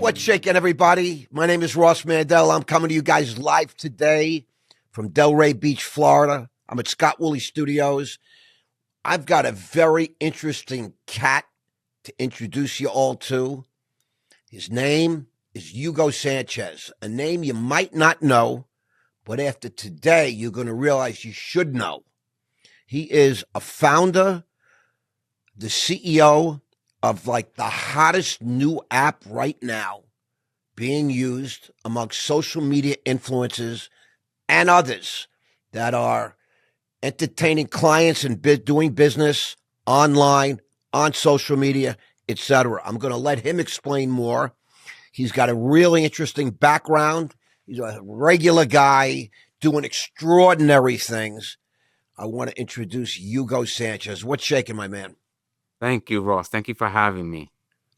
What's shaking, everybody? My name is Ross Mandell. I'm coming to you guys live today from Delray Beach, Florida. I'm at Scott Woolley Studios. I've got a very interesting cat to introduce you all to. His name is Hugo Sanchez, a name you might not know, but after today, you're going to realize you should know. He is a founder, the CEO of like the hottest new app right now being used amongst social media influencers and others that are entertaining clients and doing business online, on social media, etc. I'm going to let him explain more. He's got a really interesting background. He's a regular guy doing extraordinary things. I want to introduce Hugo Sanchez. What's shaking, my man? Thank you, Ross. Thank you for having me.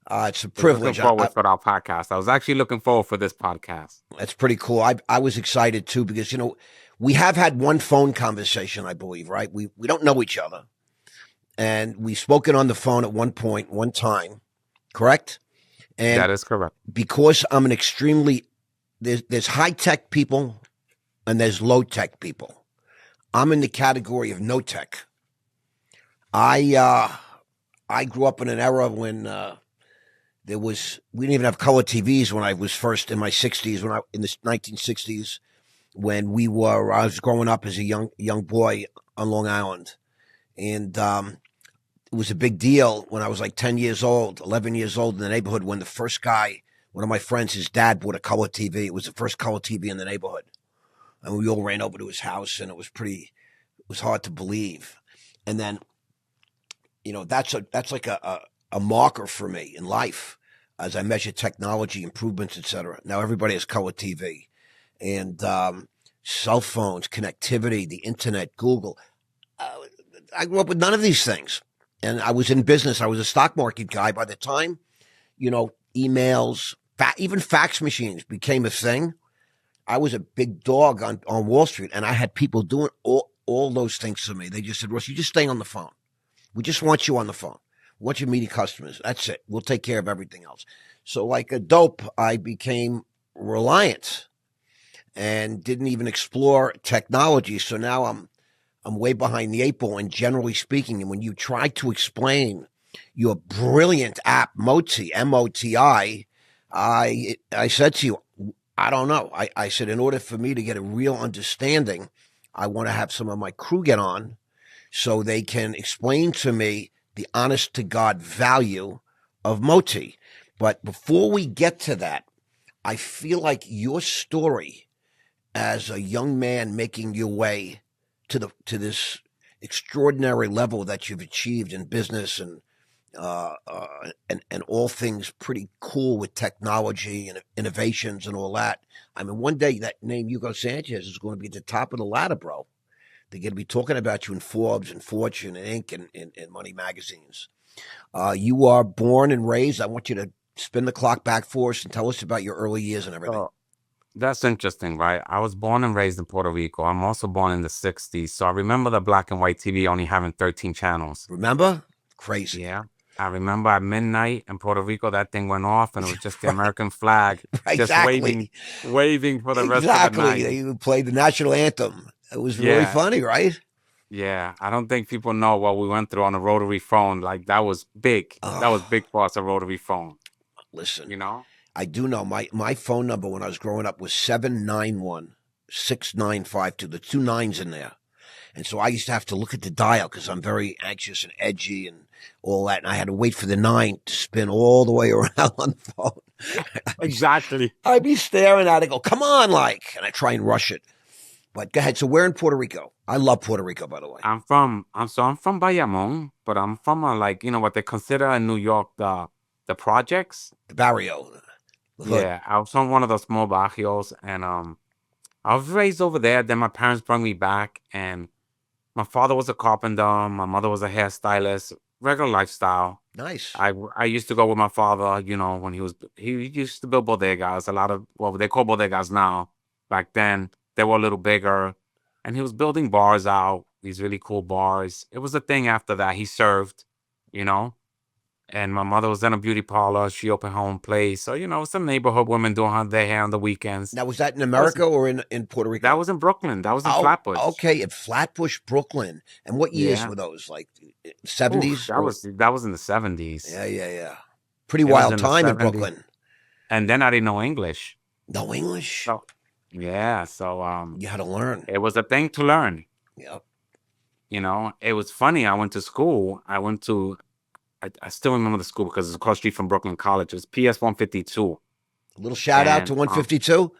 It's a privilege. Looking forward for our podcast. I was actually looking forward for this podcast. That's pretty cool. I was excited too because, you know, we have had one phone conversation, I believe, right? We don't know each other. And we've spoken on the phone at one point, one time, correct? And that is correct. Because I'm an extremely, there's high-tech people and there's low-tech people. I'm in the category of no-tech. I grew up in an era when we didn't even have color TVs when I was first in my 60s, in the 1960s, when I was growing up as a young boy on Long Island. And it was a big deal when I was like 10 years old, 11 years old in the neighborhood when the first guy, one of my friends, his dad bought a color TV. It was the first color TV in the neighborhood. And we all ran over to his house, and it was hard to believe. And then, you know, that's like a marker for me in life as I measure technology improvements, etc. Now everybody has color TV and cell phones, connectivity, the internet, Google. I grew up with none of these things, and I was in business. I was a stock market guy. By the time, you know, emails, even fax machines became a thing, I was a big dog on Wall Street, and I had people doing all those things to me. They just said, Ross, you just stay on the phone. We just want you on the phone. We want you meeting customers. That's it. We'll take care of everything else. So like a dope, I became reliant and didn't even explore technology. So now I'm way behind the eight ball. And generally speaking, and when you try to explain your brilliant app, MOTI, M-O-T-I, I said to you, I don't know. I said, in order for me to get a real understanding, I want to have some of my crew get on so they can explain to me the honest to God value of MOTI. But before we get to that, I feel like your story as a young man making your way to this extraordinary level that you've achieved in business and all things pretty cool with technology and innovations and all that. I mean, one day that name Hugo Sanchez is going to be at the top of the ladder, bro. They're going to be talking about you in Forbes and Fortune and Inc. and Money magazines. You are born and raised. I want you to spin the clock back for us and tell us about your early years and everything. That's interesting, right? I was born and raised in Puerto Rico. I'm also born in the 60s. So I remember the black and white TV only having 13 channels. Remember? Crazy. Yeah. I remember at midnight in Puerto Rico, that thing went off and it was just the American flag just waving for the rest of the night. They played the national anthem. It was really funny, right? Yeah. I don't think people know what we went through on a rotary phone. Like, that was big. That was big for us, a rotary phone. Listen, you know? I do know my phone number when I was growing up was 791-6952. The two nines in there. And so I used to have to look at the dial because I'm very anxious and edgy and all that. And I had to wait for the 9 to spin all the way around on the phone. Exactly. I'd be staring at it, go, come on, and I try and rush it. But go ahead. So we're in Puerto Rico. I love Puerto Rico, by the way. I'm from Bayamon, but I'm from what they consider in New York the projects. The barrio. Yeah, I was from one of the small barrios, and I was raised over there. Then my parents brought me back, and my father was a carpenter. My mother was a hairstylist. Regular lifestyle. Nice. I used to go with my father, when he used to build bodegas. A lot of what they call bodegas now. Back then, they were a little bigger. And he was building bars out, these really cool bars. It was a thing after that. He served, And my mother was in a beauty parlor. She opened her own place. So, some neighborhood women doing their hair on the weekends. Now, was that in Was America or in Puerto That Rico? was in Brooklyn. That was in Oh, Flatbush. okay, in Flatbush, Brooklyn. And what years Yeah. were those? Like Oof, 70s that or was that was in the 70s. yeah, yeah, yeah. Pretty It was wild in the time in 70s. Brooklyn. And then I didn't know English. No English. So yeah, so You had to learn. it was a thing to learn. Yep. It was funny. I went to school. I still remember the school because it's across the street from Brooklyn College. It was PS 152. A little shout out to And 152.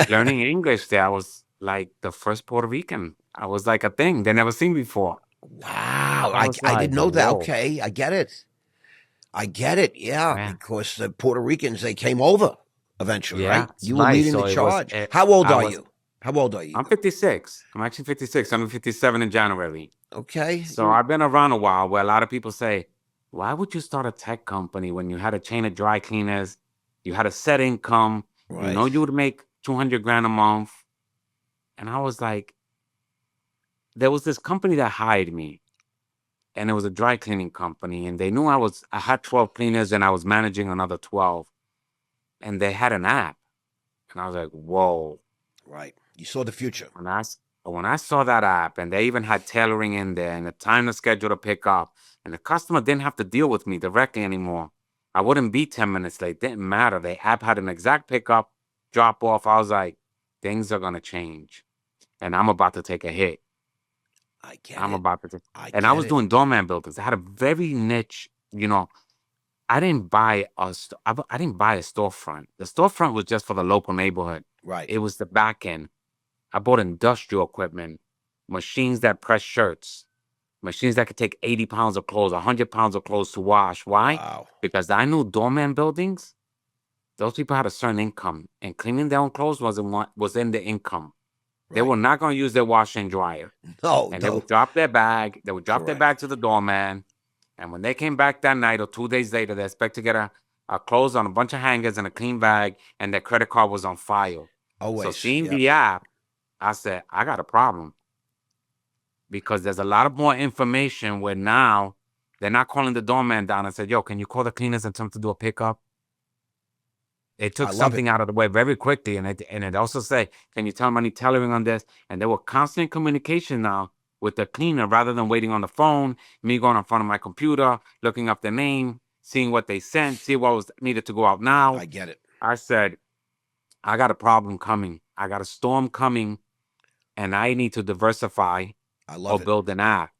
learning English there was like the first Puerto Rican. I was like a thing they never seen before. Wow, I was I like, didn't know that. whoa. Okay, I get it. I get it. Yeah, Yeah. because the Puerto Ricans they came over eventually, Yeah, right? it's You were right. leading So the it was charge. How old I are was you? How old are you? I'm 56. I'm actually 56. I'm 57 in January. Okay, So I've been around a while where a lot of people say, why would you start a tech company when you had a chain of dry cleaners, you had a set income, right. you would make 200 grand a month. And I was like, there was this company that hired me and it was a dry cleaning company. And they knew I had 12 cleaners and I was managing another 12 and they had an app. And I was like, whoa. Right. You saw the future. When I saw that app and they even had tailoring in there and the time to schedule to pick up, and the customer didn't have to deal with me directly anymore. I wouldn't be 10 minutes late. Didn't matter. The app had an exact pickup, drop off. I was like, things are gonna change. And I'm about to take a hit. I get I'm it. about to take I and I get was it. doing doorman buildings. I had a very niche, I didn't buy I didn't buy a storefront. The storefront was just for the local neighborhood. Right. It was the back end. I bought industrial equipment, machines that press shirts, machines that could take 80 pounds of clothes, 100 pounds of clothes to wash. Why? Wow. Because I knew doorman buildings, those people had a certain income, and cleaning their own clothes was in the income. They Right. were not going to use their washer and dryer. No, And they no. would drop their bag. They would drop their bag Correct. to the doorman. And when they came back that night or 2 days later, they expect to get a clothes on a bunch of hangers and a clean bag, and their credit card was on file. So Always. seeing Yep. the app, I said, I got a problem because there's a lot of more information where now they're not calling the doorman down and said, yo, can you call the cleaners and tell them to do a pickup? It I took love it. something out of the way very quickly. And it also say, can you tell them I need tailoring on this? And there were constant communication now with the cleaner rather than waiting on the phone, me going in front of my computer, looking up the name, seeing what they sent, see what was needed to go out now. I get it. I said, I got a problem coming. I got a storm coming and I need to diversify I or love it. build an app.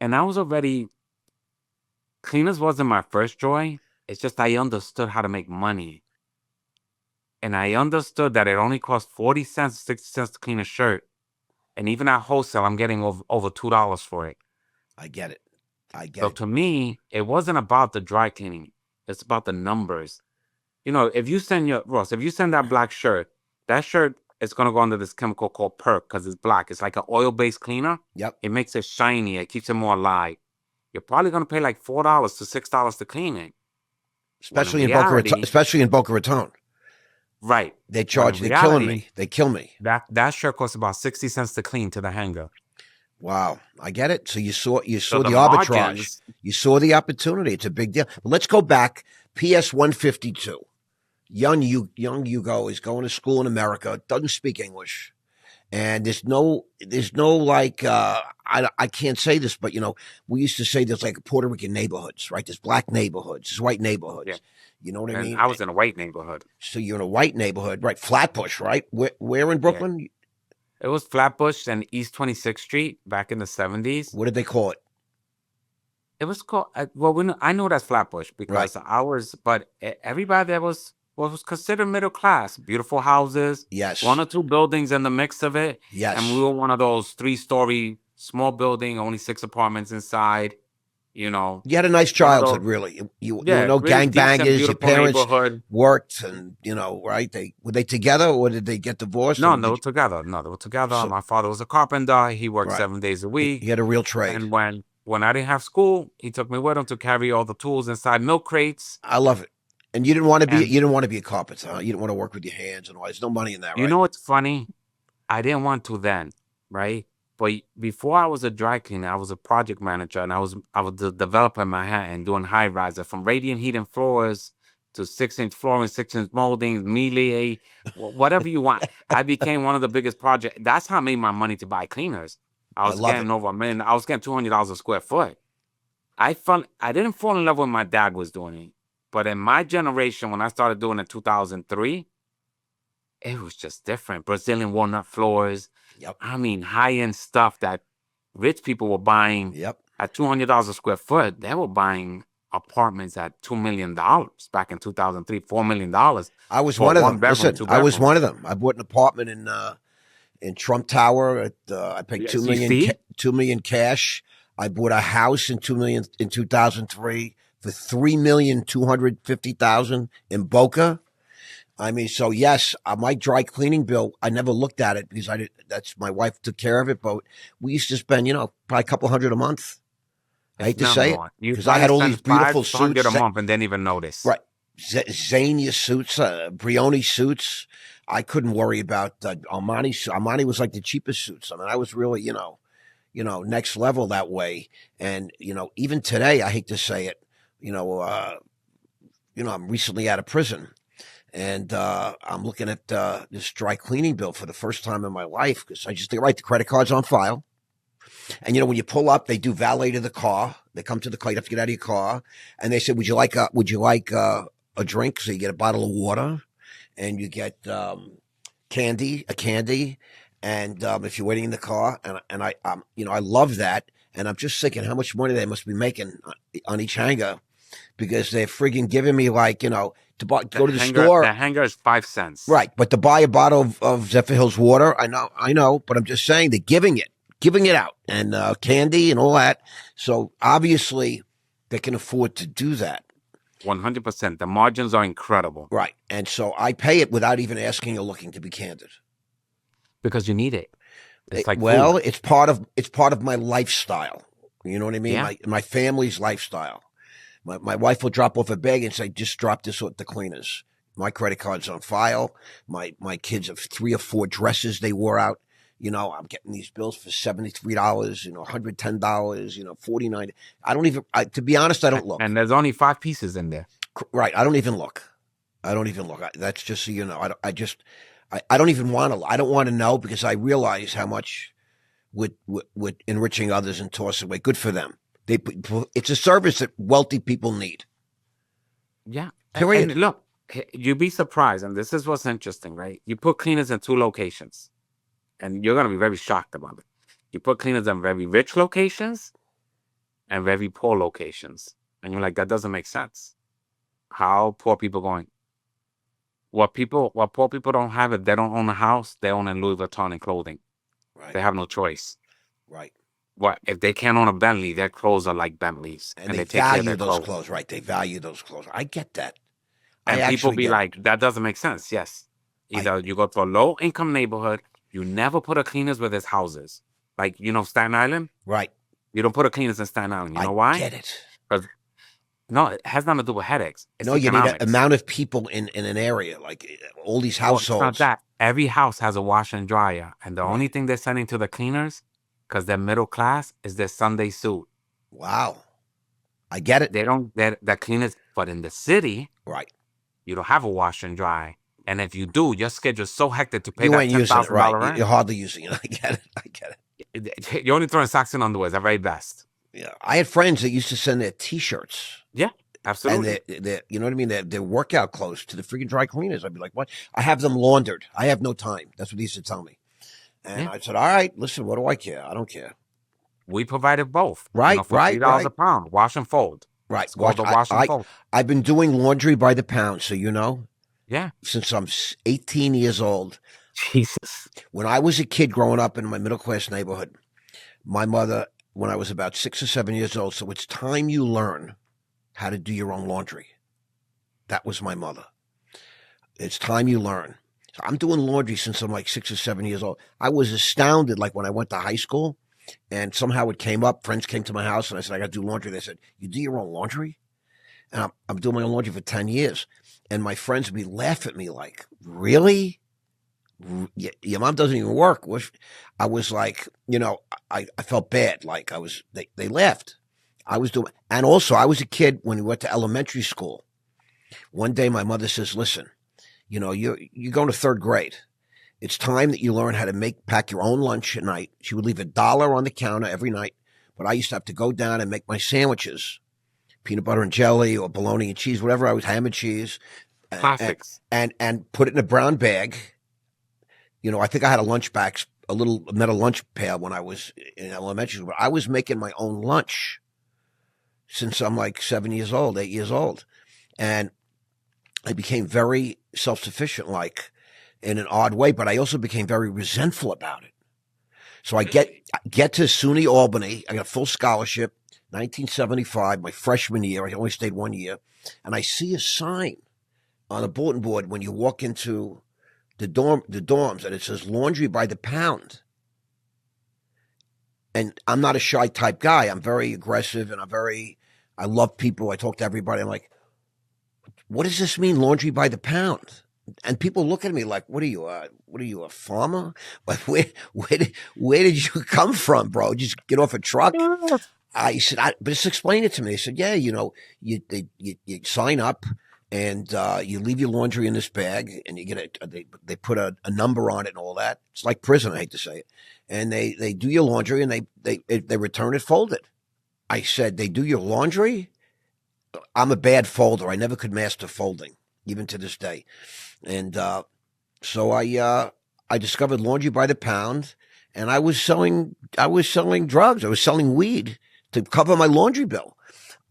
And I was already, cleaners wasn't my first joy. It's just I understood how to make money. And I understood that it only cost 40 cents, 60 cents to clean a shirt. And even at wholesale, I'm getting over $2 for it. I get it. I get So it. to me, it wasn't about the dry cleaning. It's about the numbers. If you send that black shirt, that shirt is going to go under this chemical called perk because it's black. It's like an oil-based cleaner. Yep. It makes it shiny. It keeps it more alive. You're probably going to pay like $4 to $6 to clean it. Especially in Boca Raton. Especially in Boca Raton. Right. They charge. They're killing me. They kill me. That shirt costs about 60 cents to clean to the hanger. Wow, I get it. So you saw the arbitrage. Margins, You saw the opportunity. It's a big deal. But let's go back. PS 152. Young Hugo is going to school in America. Doesn't speak English, and there's no like I can't say this, but we used to say there's like Puerto Rican neighborhoods, right? There's black neighborhoods, there's white neighborhoods. yeah. You know what I And mean? I was in a white neighborhood. So you're in a white neighborhood, right? Flatbush, right? Where in Yeah. Brooklyn? It was Flatbush and East 26th Street back in the 70s. What did they call it? It was called, I know that's Flatbush because everybody there was considered middle class. Beautiful houses, Yes. one or two buildings in the mix of it. Yes. And we were one of those 3-story small building, only 6 apartments inside. You had a nice childhood, really. You were no really decent, gangbangers. Your parents neighborhood. worked, and right? Were they together, or did they get divorced? No, they were together. No, they were together. So- My father was a carpenter. He worked Right. 7 days a week. He had a real trade. And when I didn't have school, he took me with him to carry all the tools inside milk crates. I love it. And you didn't want to be a carpenter, huh? You didn't want to work with your hands and all. There's no money in that, right? You know what's funny? I didn't want to then, right? But before I was a dry cleaner, I was a project manager, and I was the developer in Manhattan doing high riser from radiant heating floors to 6-inch flooring, 6-inch molding, melee, whatever you want. I became one of the biggest project. That's how I made my money to buy cleaners. I I was love it. getting over $1 million. I was getting $200 a square foot. I didn't fall in love when my dad was doing it, but in my generation, when I started doing it in 2003, it was just different. Brazilian walnut floors. Yep. I mean, high-end stuff that rich people were buying Yep. at $200 a square foot. They were buying apartments at $2 million back in 2003, $4 million. I was for one of one them. bedroom, Listen, two I was bedrooms. one of them. I bought an apartment in Trump Tower. I paid Yes, $2 million cash. I bought a house in $2 million in 2003 for $3,250,000 in Boca. I mean, so yes, my dry cleaning bill, I never looked at it because that's my wife took care of it, but we used to spend, probably a couple hundred a month. I hate to say it, You because I had all these beautiful 500 suits. a month and didn't even notice. Right. Zania suits, Brioni suits. I couldn't worry about Armani. Armani was like the cheapest suits. I mean, I was really, next level that way. And, even today, I hate to say it, I'm recently out of prison. And I'm looking at this dry cleaning bill for the first time in my life because they write the credit cards on file. And, when you pull up, they do valet to the car. They come to the car. You have to get out of your car. And they say, would you like a drink? So you get a bottle of water and you get a candy. And if you're waiting in the car, and I love that. And I'm just thinking how much money they must be making on each hanger because they're friggin' giving me go to the store. The hanger is 5 cents. Right. But to buy a bottle of Zephyr Hills water, I know, but I'm just saying they're giving it out and candy and all that. So obviously they can afford to do that. 100%. The margins are incredible. Right. And so I pay it without even asking or looking, to be candid. Because you need it. It's like food. It's part of my lifestyle. You know what I mean? Yeah. My family's lifestyle. My wife will drop off a bag and say, just drop this with the cleaners. My credit card's on file. My kids have 3 or 4 dresses they wore out. I'm getting these bills for $73, $110, $49. I don't even, to be honest, I don't look. And there's only 5 pieces in there. Right. I don't even look. That's just so you know. I don't even want to. I don't want to know because I realize how much with enriching others and toss away. Good for them. It's a service that wealthy people need. Yeah. Period. And look, you'd be surprised. And this is what's interesting, right? You put cleaners in 2 locations. And you're going to be very shocked about it. You put cleaners in very rich locations and very poor locations. And you're like, that doesn't make sense. How poor people going? What poor people don't have it, they don't own a house, they own a Louis Vuitton and clothing. Right. They have no choice. Right. What if they can't own a Bentley? Their clothes are like Bentleys. And they take care of value their those clothes. Right. They value those clothes. I get that. And people be like, that doesn't make sense. Yes. Either you go to a low income neighborhood, you never put a cleaners where there's houses. Like, Staten Island? Right. You don't put a cleaners in Staten Island. You know why? I get it. No, it has nothing to do with headaches. It's you need an economics. amount of people in an area, like all these Well, households. it's not that. Every house has a washer and dryer. And the only thing they're sending to the cleaners, because they're middle class, is their Sunday suit. Wow. I get it. They're cleaners. But in the city, right, you don't have a washer and dry. And if you do, your schedule's so hectic to pay you that ain't using it, right? rent. You're hardly using it. I get it. You're only throwing socks and underwear. At very best. Yeah. I had friends that used to send their T-shirts. Yeah. Absolutely. And they you know what I mean? Their workout clothes to the freaking dry cleaners. I'd be like, what? I have them laundered. I have no time. That's what they used to tell me. And I said, all right, listen, what do I care? I don't care. We provided both. Right, for $3 a pound. Wash and fold. Right. It's called wash and fold. I've been doing laundry by the pound, so you know. Yeah. Since I'm 18 years old. Jesus. When I was a kid growing up in my middle class neighborhood, my mother, when I was about 6 or 7 years old, so it's time you learn how to do your own laundry. That was my mother. It's time you learn. So I'm doing laundry since I'm like 6 or 7 years old. I was astounded, like when I went to high school and somehow it came up, friends came to my house and I said, I got to do laundry. They said, you do your own laundry? And I'm doing my own laundry for 10 years. And my friends would laugh at me like, really? Your mom doesn't even work. I was like, I felt bad. Like they left. I was doing, and also I was a kid when we went to elementary school. One day my mother says, listen, you're going to third grade. It's time that you learn how to pack your own lunch at night. She would leave $1 on the counter every night, but I used to have to go down and make my sandwiches, peanut butter and jelly or bologna and cheese, whatever I was, ham and cheese, Classics. and put it in a brown bag. I think I had a little metal lunch pad when I was in elementary school, but I was making my own lunch since I'm like 7 years old, 8 years old. And I became very self-sufficient, like in an odd way, but I also became very resentful about it. So I get to SUNY Albany. I got a full scholarship, 1975, my freshman year. I only stayed 1 year. And I see a sign on a bulletin board when you walk into the dorms, and it says laundry by the pound. And I'm not a shy type guy. I'm very aggressive, and I love people. I talk to everybody. I'm like, what does this mean, laundry by the pound? And people look at me like, what are you, a farmer? Like, where did you come from, bro? Just get off a truck. I said, but just explain it to me. They said, yeah, you sign up and you leave your laundry in this bag, and you get they put a number on it and all that. It's like prison, I hate to say it. And they do your laundry, and they return it folded. I said, they do your laundry? I'm a bad folder. I never could master folding, even to this day. And so I discovered laundry by the pound, and I was selling drugs. I was selling weed to cover my laundry bill.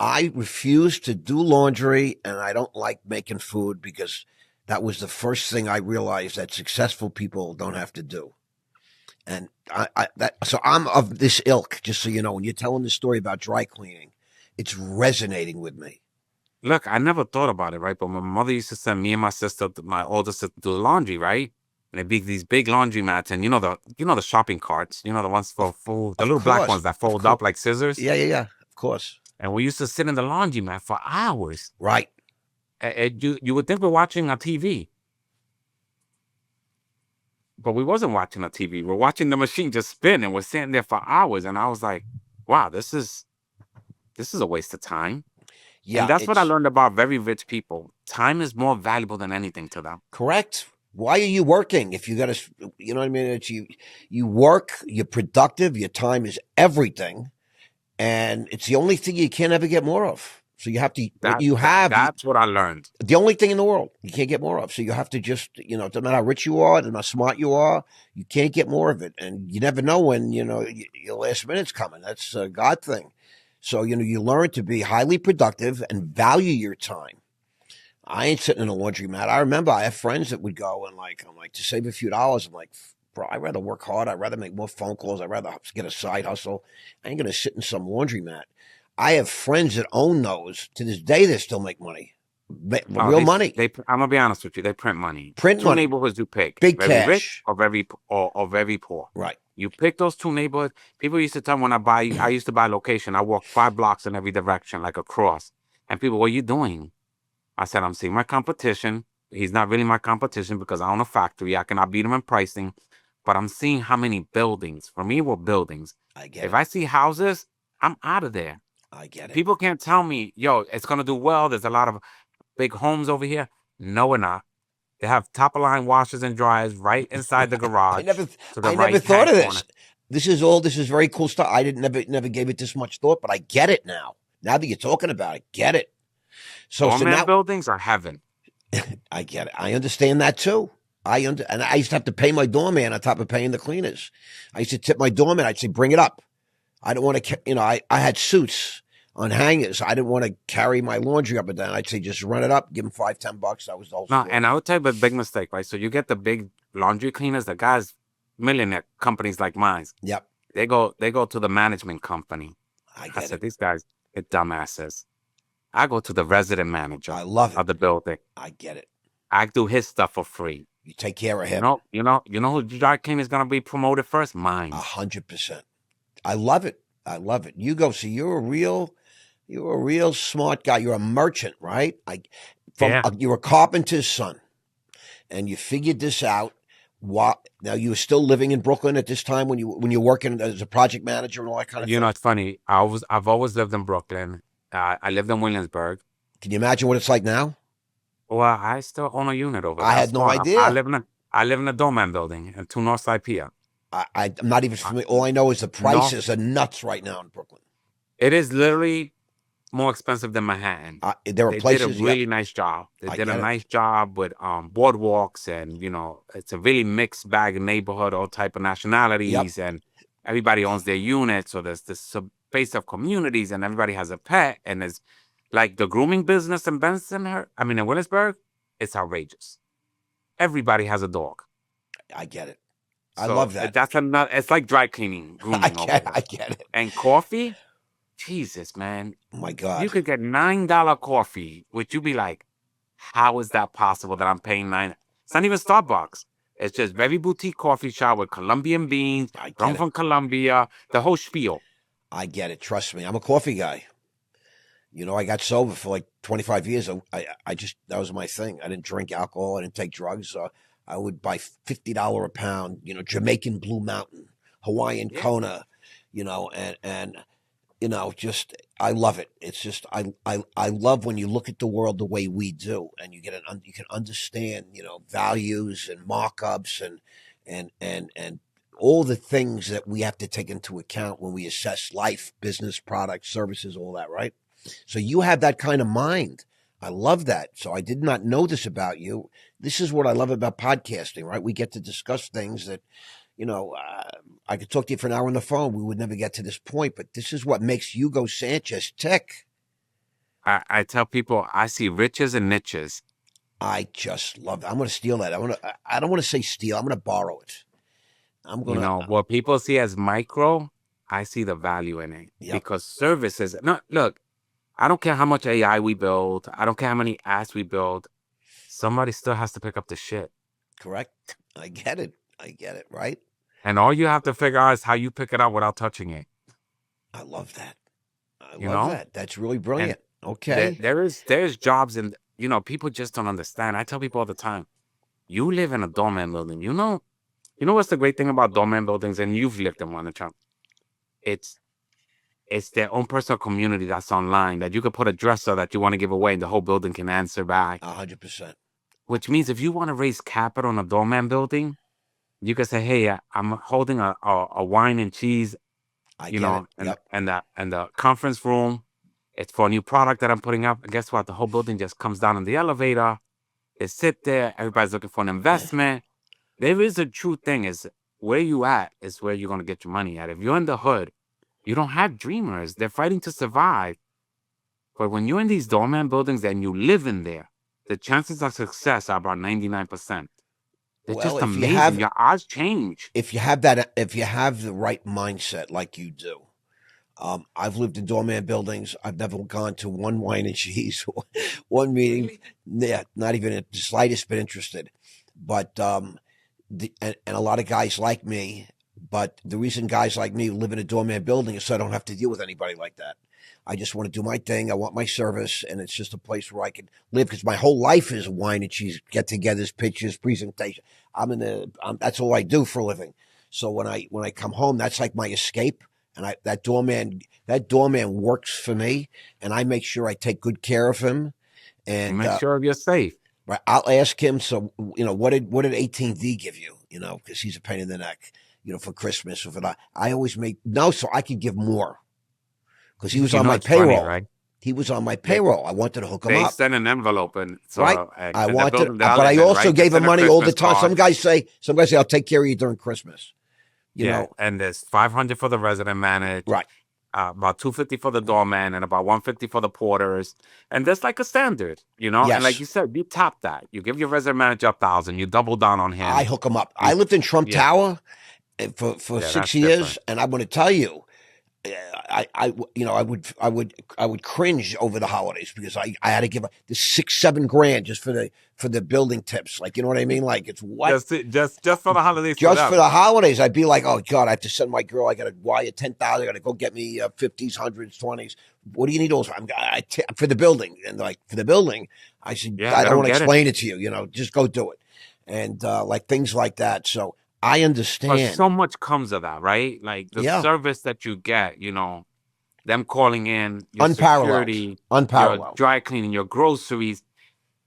I refused to do laundry, and I don't like making food because that was the first thing I realized that successful people don't have to do. And so I'm of this ilk, just so you know, when you're telling the story about dry cleaning, it's resonating with me. Look, I never thought about it, right? But my mother used to send me and my sister, my older sister, do the laundry, right? And they'd be these big laundry mats, and the shopping carts, the ones for food, the little black ones that fold up like scissors. Yeah, of course. And we used to sit in the laundry mat for hours. Right. You would think we're watching a TV, but we wasn't watching a TV. We're watching the machine just spin, and we're sitting there for hours. And I was like, wow, this is a waste of time. Yeah, and that's what I learned about very rich people. Time is more valuable than anything to them. Correct. Why are you working? If you got to, you know what I mean? It's you work, you're productive, your time is everything. And it's the only thing you can't ever get more of. So you have to, that's what I learned. The only thing in the world you can't get more of. So you have to just, no matter how rich you are, no matter how smart you are, you can't get more of it. And you never know when, your last minute's coming. That's a God thing. So, you learn to be highly productive and value your time. I ain't sitting in a laundromat. I remember I have friends that would go and I'm like, to save a few dollars, I'm like, bro, I'd rather work hard. I'd rather make more phone calls. I'd rather get a side hustle. I ain't going to sit in some laundromat. I have friends that own those. To this day, they still make money. Real money. I'm going to be honest with you. They print money. Print money. Two neighborhoods you pick. Big very cash. Rich or very poor. Right. You pick those two neighborhoods. People used to tell me I used to buy location. I walked 5 blocks in every direction like a cross. And people, what are you doing? I said, I'm seeing my competition. He's not really my competition because I own a factory. I cannot beat him in pricing. But I'm seeing how many buildings. For me, we're buildings. I get it. If I see houses, I'm out of there. I get it. People can't tell me, yo, it's going to do well. There's a lot of big homes over here. No, we're not. They have top-of-line washers and dryers right inside the garage. I never thought of this. This is very cool stuff. I never gave it this much thought, but I get it now. Now that you're talking about it, get it. So now buildings are heaven. I get it. I understand that too. And I used to have to pay my doorman on top of paying the cleaners. I used to tip my doorman. I'd say, bring it up. I don't want to, I had suits on hangers. I didn't want to carry my laundry up and down. I'd say, just run it up, give them $5, $10. That was the whole story. And I would tell you a big mistake, right? So you get the big laundry cleaners, the guys, millionaire companies like mine. Yep. They go to the management company. I said, these guys are dumbasses. I go to the resident manager of the building. I get it. I do his stuff for free. You take care of him. You know who dry cleaner is going to be promoted first? Mine. 100%. I love it. You go. So you're a real smart guy. You're a merchant, right? You're a carpenter's son, and you figured this out. Now you were still living in Brooklyn at this time when you're working as a project manager and all that kind of You know, thing. it's funny. I've always lived in Brooklyn. I lived in Williamsburg. Can you imagine what it's like now? Well, I still own a unit over I there. I'm had no smart. I idea. live in a Doorman building in 2 Northside Pier. I'm not even Uh, familiar. All I know is the North. prices are nuts right now in Brooklyn. It is literally more expensive than Manhattan. There are They did a places. Yep, really nice job. They I did a get it. nice job with boardwalks, and it's a really mixed bag neighborhood, all type of Yep, nationalities, and everybody owns their unit. So there's this space of communities, and everybody has a pet, and there's like the grooming business in in Williamsburg, it's outrageous. Everybody has a dog. I get it. I So love that. that's another. It's like dry cleaning, I grooming over get. here. I get it. And coffee, Jesus, man, Oh my you God. could get $9 coffee, which you'd be like, how is that possible that I'm paying nine? It's not even Starbucks. It's just very boutique coffee shop with Colombian beans, I get grown it. from Colombia, the whole spiel. I get it. Trust me. I'm a coffee guy. I got sober for like 25 years. I just, that was my thing. I didn't drink alcohol. I didn't take drugs. I would buy $50 a pound, Jamaican Blue Mountain, Hawaiian Yeah. Kona, and just, I love it. It's just, I love when you look at the world the way we do and you can understand, values and markups and all the things that we have to take into account when we assess life, business, products, services, all that, right? So you have that kind of mind. I love that. So I did not know this about you. This is what I love about podcasting, right? We get to discuss things that, I could talk to you for an hour on the phone. We would never get to this point, but this is what makes Hugo Sanchez tick. I tell people I see riches and niches. I just love that. I'm going to steal that. I don't want to say steal. I'm going to borrow it. I'm going to, What people see as micro, I see the value in it yep, because services. No, look, I don't care how much AI we build. I don't care how many apps we build. Somebody still has to pick up the shit. correct. I get it. I get it, right? And all you have to figure out is how you pick it up without touching it. I love that. I You love know? that. That's really And brilliant. Okay. there's jobs and people just don't understand. I tell people all the time, you live in a doorman building. You know what's the great thing about doorman buildings, and you've lived in one, Trump? It's it's their own personal community that's online that you could put a dresser that you want to give away and the whole building can answer back. 100%. Which means if you want to raise capital in a doorman building, you could say, "Hey, I'm holding a wine and cheese, I get it. and Yep. the conference room. It's for a new product that I'm putting up. And guess what? The whole building just comes down in the elevator. They sit there. Everybody's looking for an investment. There is a true thing: is where you at is where you're gonna get your money at. If you're in the hood, you don't have dreamers. They're fighting to survive. But when you're in these doorman buildings and you live in there, the chances of success are about 99%. They're Well, just amazing. Your odds change. if you have the right mindset like you do, I've lived in doorman buildings. I've never gone to one wine and cheese, one meeting. Yeah, not even the slightest bit interested. But and a lot of guys like me. But the reason guys like me live in a doorman building is so I don't have to deal with anybody like that. I just want to do my thing. I want my service, and it's just a place where I can live because my whole life is wine and cheese, get-togethers, pictures, presentation. That's all I do for a living. So when I come home, that's like my escape. And that doorman works for me, and I make sure I take good care of him. You And make sure you're safe. right, I'll ask him. So what did 18D give you? Because he's a pain in the neck. For Christmas or for that. I always make no, so I could give more because he was on my It's funny, payroll. right? He was on my They payroll. I wanted to hook him they up. send an envelope, and so Right. I the wanted, building that I but I live in, also right? They gave him send a money all the Christmas time. card. Some guys say, I'll take care of you during Christmas. Yeah, and there's 500 for the resident manager, Right. about 250 for the doorman, and about 150 for the porters. And that's like a standard. And like Yes. you said, you top that. You give your resident manager 1,000. You double down on I him. hook him up. You, I lived in Trump yeah, Tower for yeah, 6 that's years, different. and I'm going to tell you, I would cringe over the holidays because I had to give the 6-7 grand just for the building tips. Like, you know what I mean? Like, it's what Just for the holidays for just for them. the holidays. I'd be like, oh God, I have to send my girl. I got to wire 10,000. I got to go get me 50s, 100s, 20s. What do you need? Also, for the building, and like for the building, I said, Yeah, I they don't don't want to get it. explain it to you. Just go do it. and like things like that. So I But understand. so much comes of that, right? Like the Yeah, service that you get, them calling in, your unparalleled, security, your unparalleled. dry cleaning, your groceries.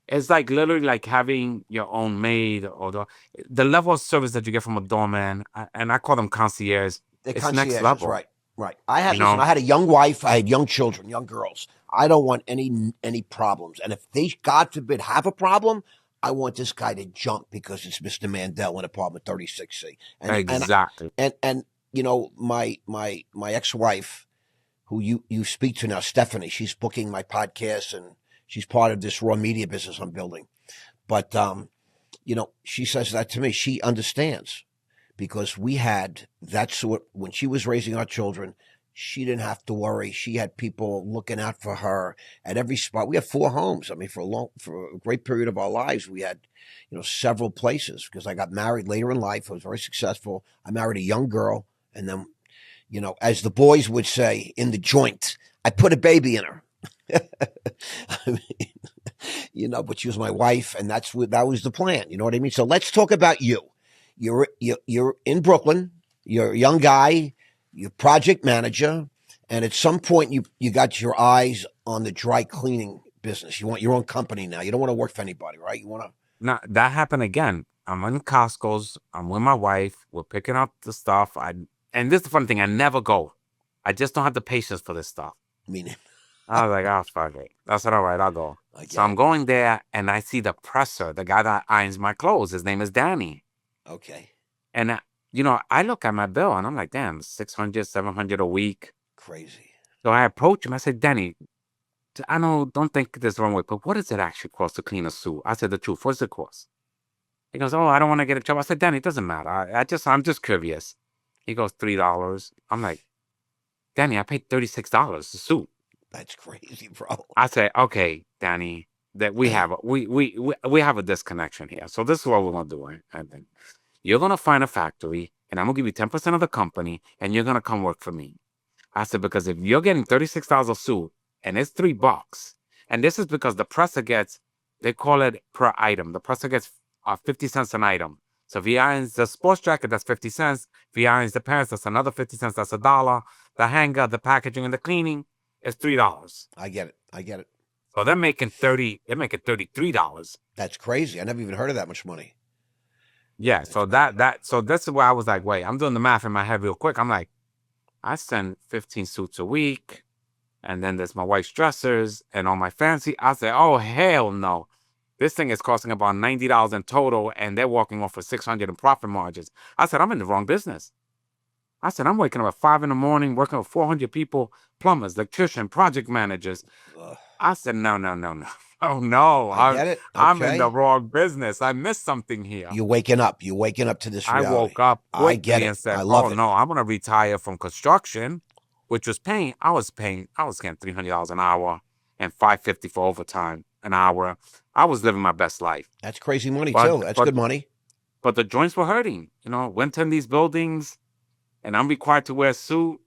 It's like literally like having your own maid, or the level of service that you get from a doorman, and I call them concierge. The It's next concierges, level, right, right. I you had listen. know. I had a young wife. I had young children, young girls. I don't want any problems. And if they, God forbid, have a problem, I want this guy to jump because it's Mr. Mandell in apartment 36C. Exactly. And my ex wife, who you speak to now, Stephanie. She's booking my podcast and she's part of this raw media business I'm building. But she says that to me. She understands because we had that sort when she was raising our children. She didn't have to worry. She had people looking out for her at every spot. We had 4 homes. I mean, for a great period of our lives, we had, several places because I got married later in life. I was very successful. I married a young girl, and then, as the boys would say, in the joint, I put a baby in her. I mean, but she was my wife, and that was the plan. You know what I mean? So let's talk about you. You're in Brooklyn. You're a young guy. You're project manager, and at some point you got your eyes on the dry cleaning business. You want your own company now. You don't want to work for anybody, right? You want to. Now that happened again. I'm in Costco's. I'm with my wife. We're picking up the stuff. And this is the funny thing. I never go. I just don't have the patience for this stuff. I mean, I was like, oh, fuck it. That's all right. I'll go. So I'm it. going there, and I see the presser, the guy that irons my clothes. His name is Danny. Okay. And, I look at my bill, and I'm like, damn, 600, 700 a week. Crazy. So I approach him. I said, Danny, I don't think this the wrong way, but what does it actually cost to clean a suit? I said, the truth. What's it cost? He goes, oh, I don't want to get in trouble. I said, Danny, it doesn't matter. I'm just curious. He goes, $3. I'm like, Danny, I paid $36 a suit. That's crazy, bro. I said, okay, Danny, that we have we have a disconnection here. So this is what we're gonna do. I think you're gonna find a factory, and I'm gonna give you 10% of the company, and you're gonna come work for me. I said, because if you're getting $36 a suit and it's $3, and this is because the presser gets, they call it per item. The presser gets 50 cents an item. So if he irons the sports jacket, that's 50 cents. If he irons the pants, that's another 50 cents. That's $1. The hanger, the packaging, and the cleaning is $3. I get it. So they're making $33. That's crazy. I never even heard of that much money. Yeah. So so that's where I was like, wait, I'm doing the math in my head real quick. I'm like, I send 15 suits a week, and then there's my wife's dressers and all my fancy. I said, oh, hell no. This thing is costing about $90 in total, and they're walking off for $600 in profit margins. I said, I'm in the wrong business. I said, I'm waking up at 5 a.m, working with 400 people, plumbers, electricians, project managers. Ugh. I said, no. Oh, no. I get it. Okay. I'm in the wrong business. I missed something here. You're waking up to this reality. I woke up I get quickly it. and said, I love it. no, I'm going to retire from construction, which was I was getting $300 an hour and $550 for overtime an hour. I was living my best life. That's crazy money, too. That's good money. But the joints were hurting. Winter in these buildings, and I'm required to wear a suit.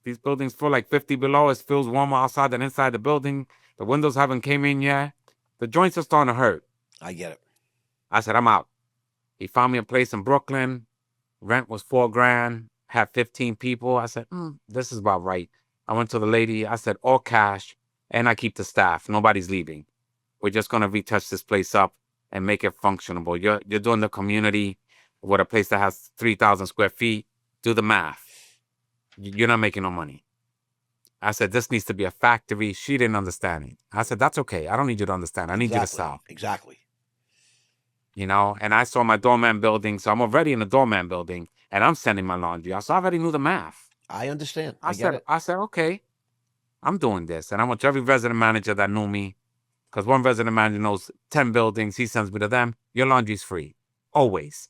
These buildings feel like 50 below. It feels warmer outside than inside the building. The windows haven't came in yet. The joints are starting to hurt. I get it. I said, I'm out. He found me a place in Brooklyn. Rent was $4,000. Had 15 people. I said, this is about right. I went to the lady. I said, all cash, and I keep the staff. Nobody's leaving. We're just going to retouch this place up and make it functionable. You're doing the community with a place that has 3,000 square feet. Do the math. You're not making no money. I said, this needs to be a factory. She didn't understand it. I said, that's okay. I don't need you to understand. I need you to sell. Exactly. And I saw my doorman building. So I'm already in the doorman building, and I'm sending my laundry. So I already knew the math. I understand. I said, okay, I'm doing this. And I want every resident manager that knew me, because one resident manager knows 10 buildings. He sends me to them. Your laundry's free. Always.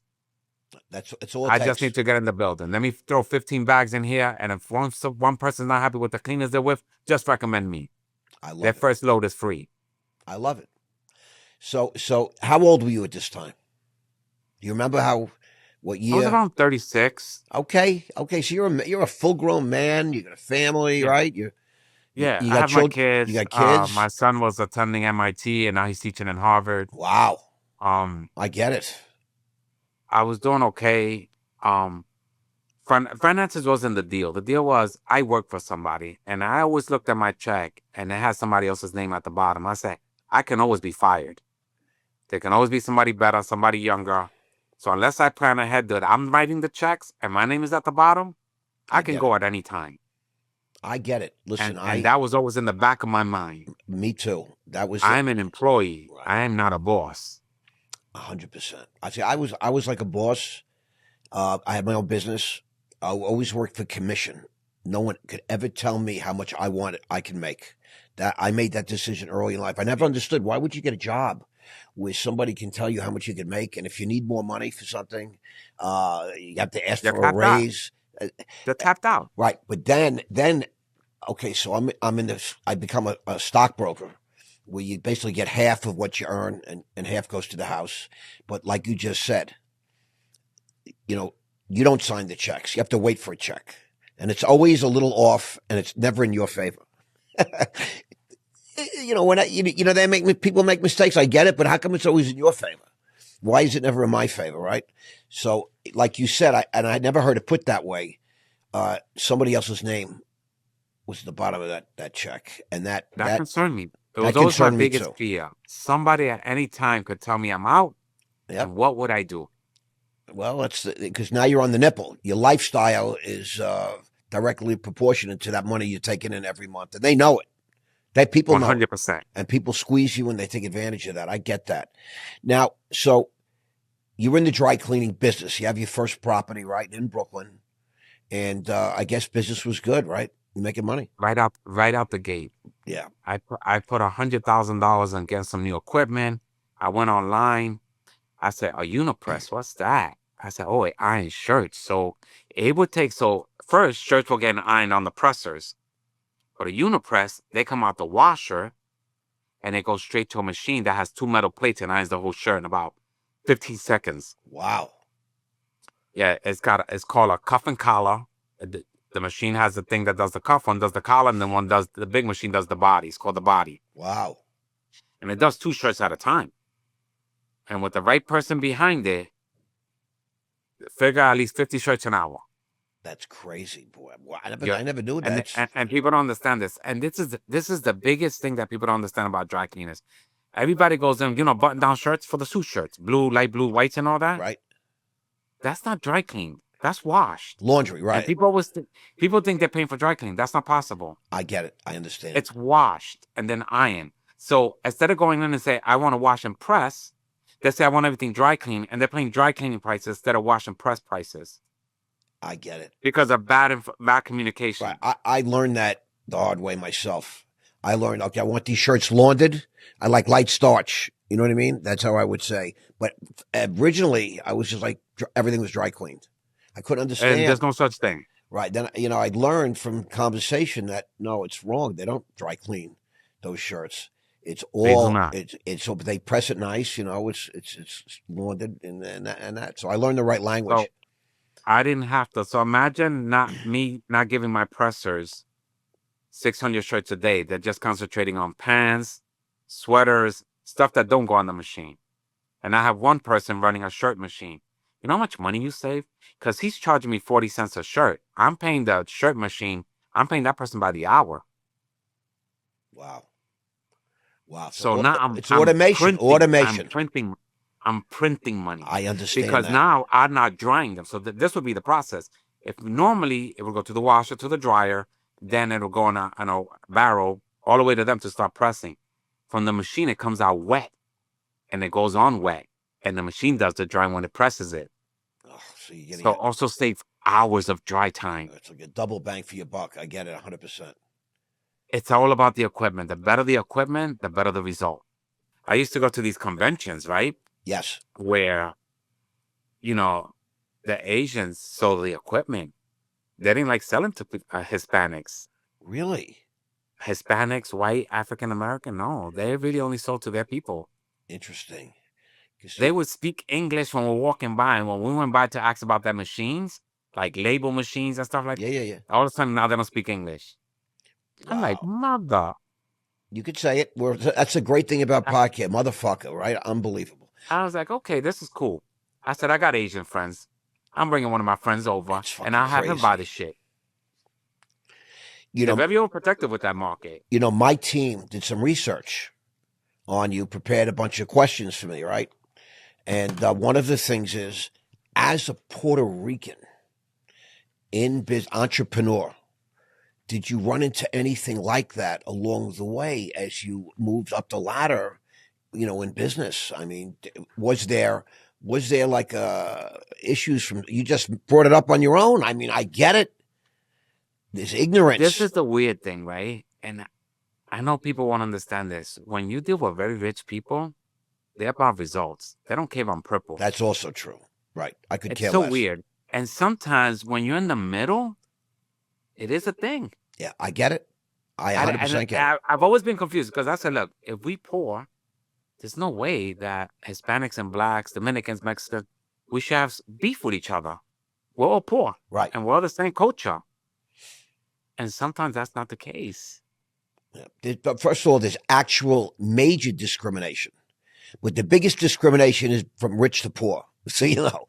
It's all it I takes. just need to get in the building. Let me throw 15 bags in here, and if one person's not happy with the cleaners they're with, just recommend me. I love Their first load is free. I love it. So how old were you at this time? Do you remember what year? I was around 36. Okay. So you're a full grown man. You got a family, right? You I got have my kids. You got kids. My son was attending MIT, and now he's teaching in Harvard. Wow. I get it. I was doing okay. Um, finances wasn't the deal. The deal was I worked for somebody, and I always looked at my check, and it had somebody else's name at the bottom. I said, I can always be fired. There can always be somebody better, somebody younger. So unless I plan ahead that I'm writing the checks and my name is at the bottom, I I can get it. go at any time. I get it. Listen, And that was always in the back of my mind. me too. That was it. I'm an employee. Right. I am not a boss. 100%. I say I was like a boss. I had my own business. I always worked for commission. No one could ever tell me how much I wanted. I can make that. I made that decision early in life. I never understood why would you get a job where somebody can tell you how much you can make, and if you need more money for something, you have to ask You're for a tapped out. raise. You're tapped out. Right, but then okay, so I'm in this. I become a stockbroker where you basically get half of what you earn and half goes to the house. But like you just said, you know, you don't sign the checks. You have to wait for a check. And it's always a little off and it's never in your favor. They people make mistakes. I get it, but how come it's always in your favor? Why is it never in my favor, right? So, like you said, I never heard it put that way. Somebody else's name was at the bottom of that check, and That that concerned me. It that was always my concerned me biggest too. fear. Somebody at any time could tell me I'm out, Yep. and what would I do? Well, that's because now you're on the nipple. Your lifestyle is directly proportionate to that money you're taking in every month, and they know it. That people know it, 100%. and people squeeze you and they take advantage of that. I get that. Now, so you're in the dry cleaning business. You have your first property right in Brooklyn, and I guess business was good, right? You're making money. Right out the gate. Yeah. I put $100,000 on getting some new equipment. I went online. I said, a unipress, what's that? I said, oh, it irons shirts. So it would take, so first shirts were getting ironed on the pressers. But a unipress, they come out the washer and it goes straight to a machine that has two metal plates and irons the whole shirt in about 15 seconds. Wow. Yeah, it's called a cuff and collar. The machine has the thing that does the cuff, one does the collar, and then the big machine does the body. It's called the body. Wow. And it does 2 shirts at a time. And with the right person behind it, figure at least 50 shirts an hour. That's crazy, boy. Well, I Yeah. never knew that. And people don't understand this. And this is the biggest thing that people don't understand about dry cleaners. Everybody goes in, button down shirts for the suit shirts, blue, light blue, whites, and all that. Right. That's not dry cleaned. That's washed. Laundry, right? And people think they're paying for dry cleaning. That's not possible. I get it. I understand. It's washed and then ironed. So instead of going in and say, I want to wash and press, they say I want everything dry clean, and they're paying dry cleaning prices instead of wash and press prices. I get it. Because of bad communication. Right. I learned that the hard way myself. I learned, okay, I want these shirts laundered. I like light starch. You know what I mean? That's how I would say. But originally, I was just like, everything was dry cleaned. I couldn't understand. And there's no such thing. Right. Then, I learned from conversation that, no, it's wrong. They don't dry clean those shirts. It's all, so they press it nice, it's laundered and that. So I learned the right language. So I didn't have to. So imagine not giving my pressers 600 shirts a day. They're just concentrating on pants, sweaters, stuff that don't go on the machine. And I have one person running a shirt machine. You know how much money you save? Because he's charging me 40 cents a shirt. I'm paying the shirt machine. I'm paying that person by the hour. Wow. Wow. So now it's automation. I'm printing money. I understand because that. now I'm not drying them. So this would be the process. If normally it would go to the washer, to the dryer, then it'll go on a barrel all the way to them to start pressing. From the machine, it comes out wet, and it goes on wet, and the machine does the drying when it presses it. Oh, so also save hours of dry time. It's like a double bang for your buck. I get it 100%. It's all about the equipment. The better the equipment, the better the result. I used to go to these conventions, right? Yes. Where, the Asians sold the equipment. They didn't like selling to Hispanics. Really? Hispanics, white, African American? No, they really only sold to their people. Interesting. They would speak English when we're walking by, and when we went by to ask about their machines, like label machines and stuff like that. Yeah. All of a sudden now they don't speak English. Wow. I'm like, mother. You could say it. That's the great thing about podcast, motherfucker, right? Unbelievable. I was like, okay, this is cool. I said, I got Asian friends. I'm bringing one of my friends over, That's and fucking I'll have him buy crazy. the shit. You They're know, very overprotective with that market. you know, my team did some research on you, prepared a bunch of questions for me, right? And one of the things is, as a Puerto Rican entrepreneur, did you run into anything like that along the way as you moved up the ladder, you know, in business? I mean, was there like issues from, you just brought it up on your own? I mean, I get it. There's This ignorance. is the weird thing, right? And I know people won't understand this. When you deal with very rich people, they're about results. They don't care about purpose. That's also true. Right. I could It's care so less. weird. And sometimes when you're in the middle, it is a thing. Yeah, I get it. I 100% get it. I've always been confused because I said, look, if we poor, there's no way that Hispanics and blacks, Dominicans, Mexicans, we should have beef with each other. We're all poor. Right. And we're all the same culture. And sometimes that's not the case. Yeah. But first of all, there's actual major discrimination. But the biggest discrimination is from rich to poor. So, you know,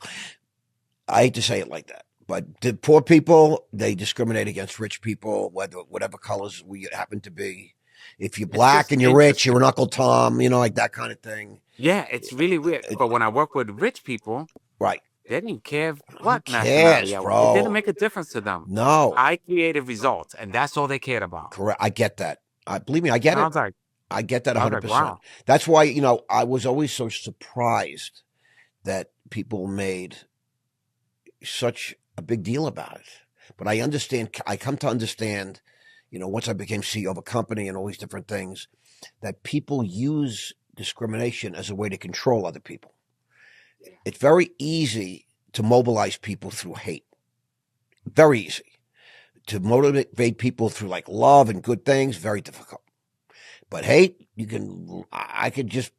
I hate to say it like that. But the poor people, they discriminate against rich people, whatever colors we happen to be. If you're black and you're rich, you're an Uncle Tom, you know, like that kind of thing. Yeah, it's really weird. But when I work with rich people, right, they didn't care cares, what nationality I was. bro? It didn't make a difference to them. No. I created results, and that's all they cared about. Correct. I get that. Believe me, I get And it. I was like, I get that 100%. wow. That's why, you know, I was always so surprised that people made such a big deal about it. But I understand, I come to understand, you know, once I became CEO of a company and all these different things, that people use discrimination as a way to control other people. It's very easy to mobilize people through hate. Very easy. To motivate people through like love and good things, very difficult. But hate, I could just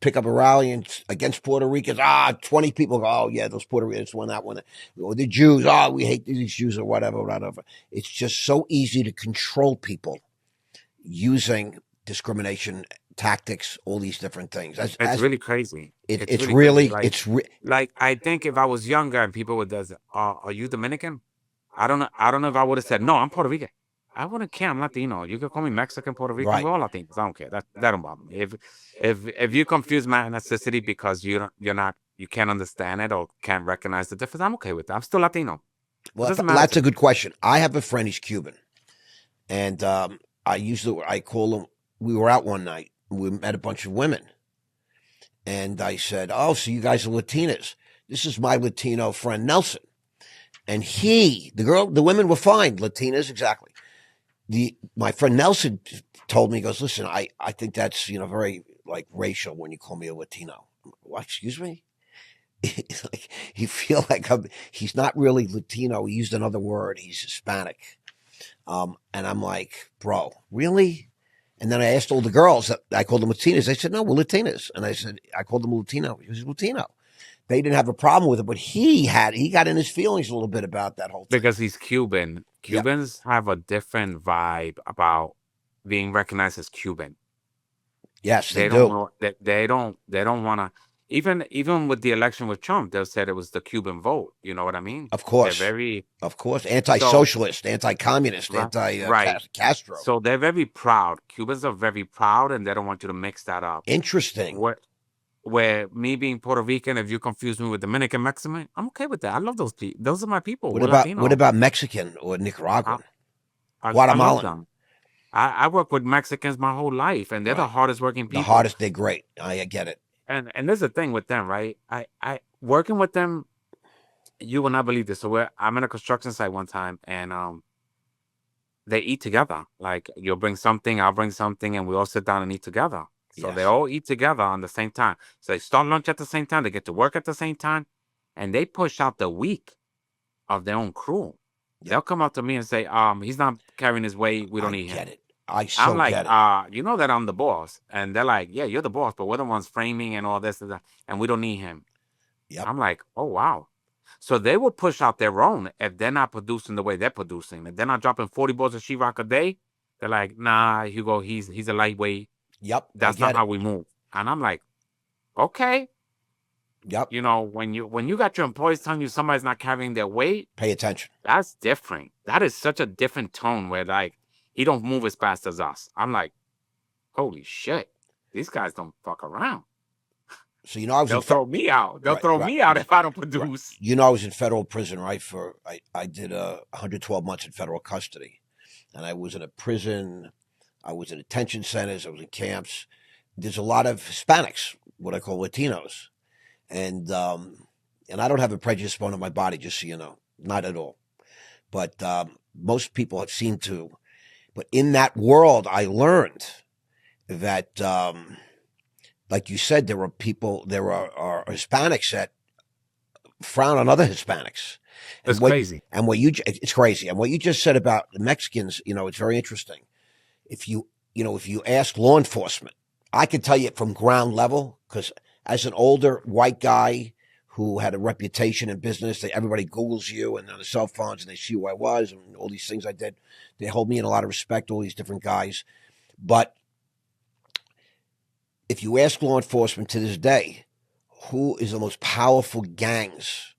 pick up a rally against Puerto Ricans. 20 people go, oh yeah, those Puerto Ricans won that one. Or the Jews, we hate these Jews or whatever. It's just so easy to control people using discrimination tactics, all these different things. It's really crazy. It's really crazy. Like I think if I was younger and people would say, are you Dominican? I don't know if I would have said, no, I'm Puerto Rican. I wouldn't care. I'm Latino. You can call me Mexican, Puerto Rican. Right. We're all Latinos. I don't care. That don't bother me. If you confuse my ethnicity because you can't understand it or can't recognize the difference, I'm okay with that. I'm still Latino. Well, that's a good question. I have a friend. He's Cuban, and I call him. We were out one night. We met a bunch of women, and I said, "Oh, so you guys are Latinas? This is my Latino friend Nelson." And the women were fine, Latinas, exactly. My friend Nelson told me, he goes, listen, I think that's, you know, very like racial when you call me a Latino. What, excuse me? Like, you feel like he's not really Latino. He used another word. He's Hispanic. And I'm like, bro, really? And then I asked all the girls that I called them Latinas. They said, no, we're Latinas. And I said, I called them Latino. He was Latino. They didn't have a problem with it, but he got in his feelings a little bit about that whole thing. Because he's Cuban. Cubans have a different vibe about being recognized as Cuban. Yes, they do. They don't want to. Even with the election with Trump, they said it was the Cuban vote. You know what I mean? Of course. They're anti-socialist, anti-communist, anti-Castro. So they're very proud. Cubans are very proud, and they don't want you to mix that up. Interesting. Where me being Puerto Rican, if you confuse me with Dominican, Mexican, I'm okay with that. I love those people. Those are my people. What about Mexican or Nicaraguan? Guatemalan? I work with Mexicans my whole life, and they're the hardest working people. They're great. I get it. And there's a thing with them, right? I working with them, you will not believe this. So I'm in a construction site one time, and they eat together. Like you'll bring something, I'll bring something, and we all sit down and eat together. So they all eat together on the same time. So they start lunch at the same time. They get to work at the same time, and they push out the week of their own crew. Yep. They'll come up to me and say, he's not carrying his weight. We don't need him. I get it. I'm like, you know that I'm the boss. And they're like, yeah, you're the boss, but we're the ones framing and all this and that, and we don't need him. Yep. I'm like, oh, wow. So they will push out their own if they're not producing the way they're producing. If they're not dropping 40 balls of sheetrock a day, they're like, nah, Hugo, he's a lightweight. Yep. That's not how we move. And I'm like, okay. Yep. You know, when you got your employees telling you somebody's not carrying their weight, Pay attention. that's different. That is such a different tone where like he don't move as fast as us. I'm like, holy shit, these guys don't fuck around. So, I was in They'll throw me out. They'll right, throw right, me out if I don't right. produce. I was in federal prison, right? I did 112 months in federal custody, and I was in a prison. I was in detention centers. I was in camps. There's a lot of Hispanics, what I call Latinos, and I don't have a prejudice bone in my body, just so you know, not at all. But most people have seemed to. But in that world, I learned that, like you said, there are Hispanics that frown on other Hispanics. It's crazy. It's crazy. And what you just said about the Mexicans, it's very interesting. If you ask law enforcement, I can tell you from ground level, because as an older white guy who had a reputation in business, everybody Googles you and on the cell phones and they see who I was and all these things I did. They hold me in a lot of respect, all these different guys. But if you ask law enforcement to this day, who is the most powerful gangs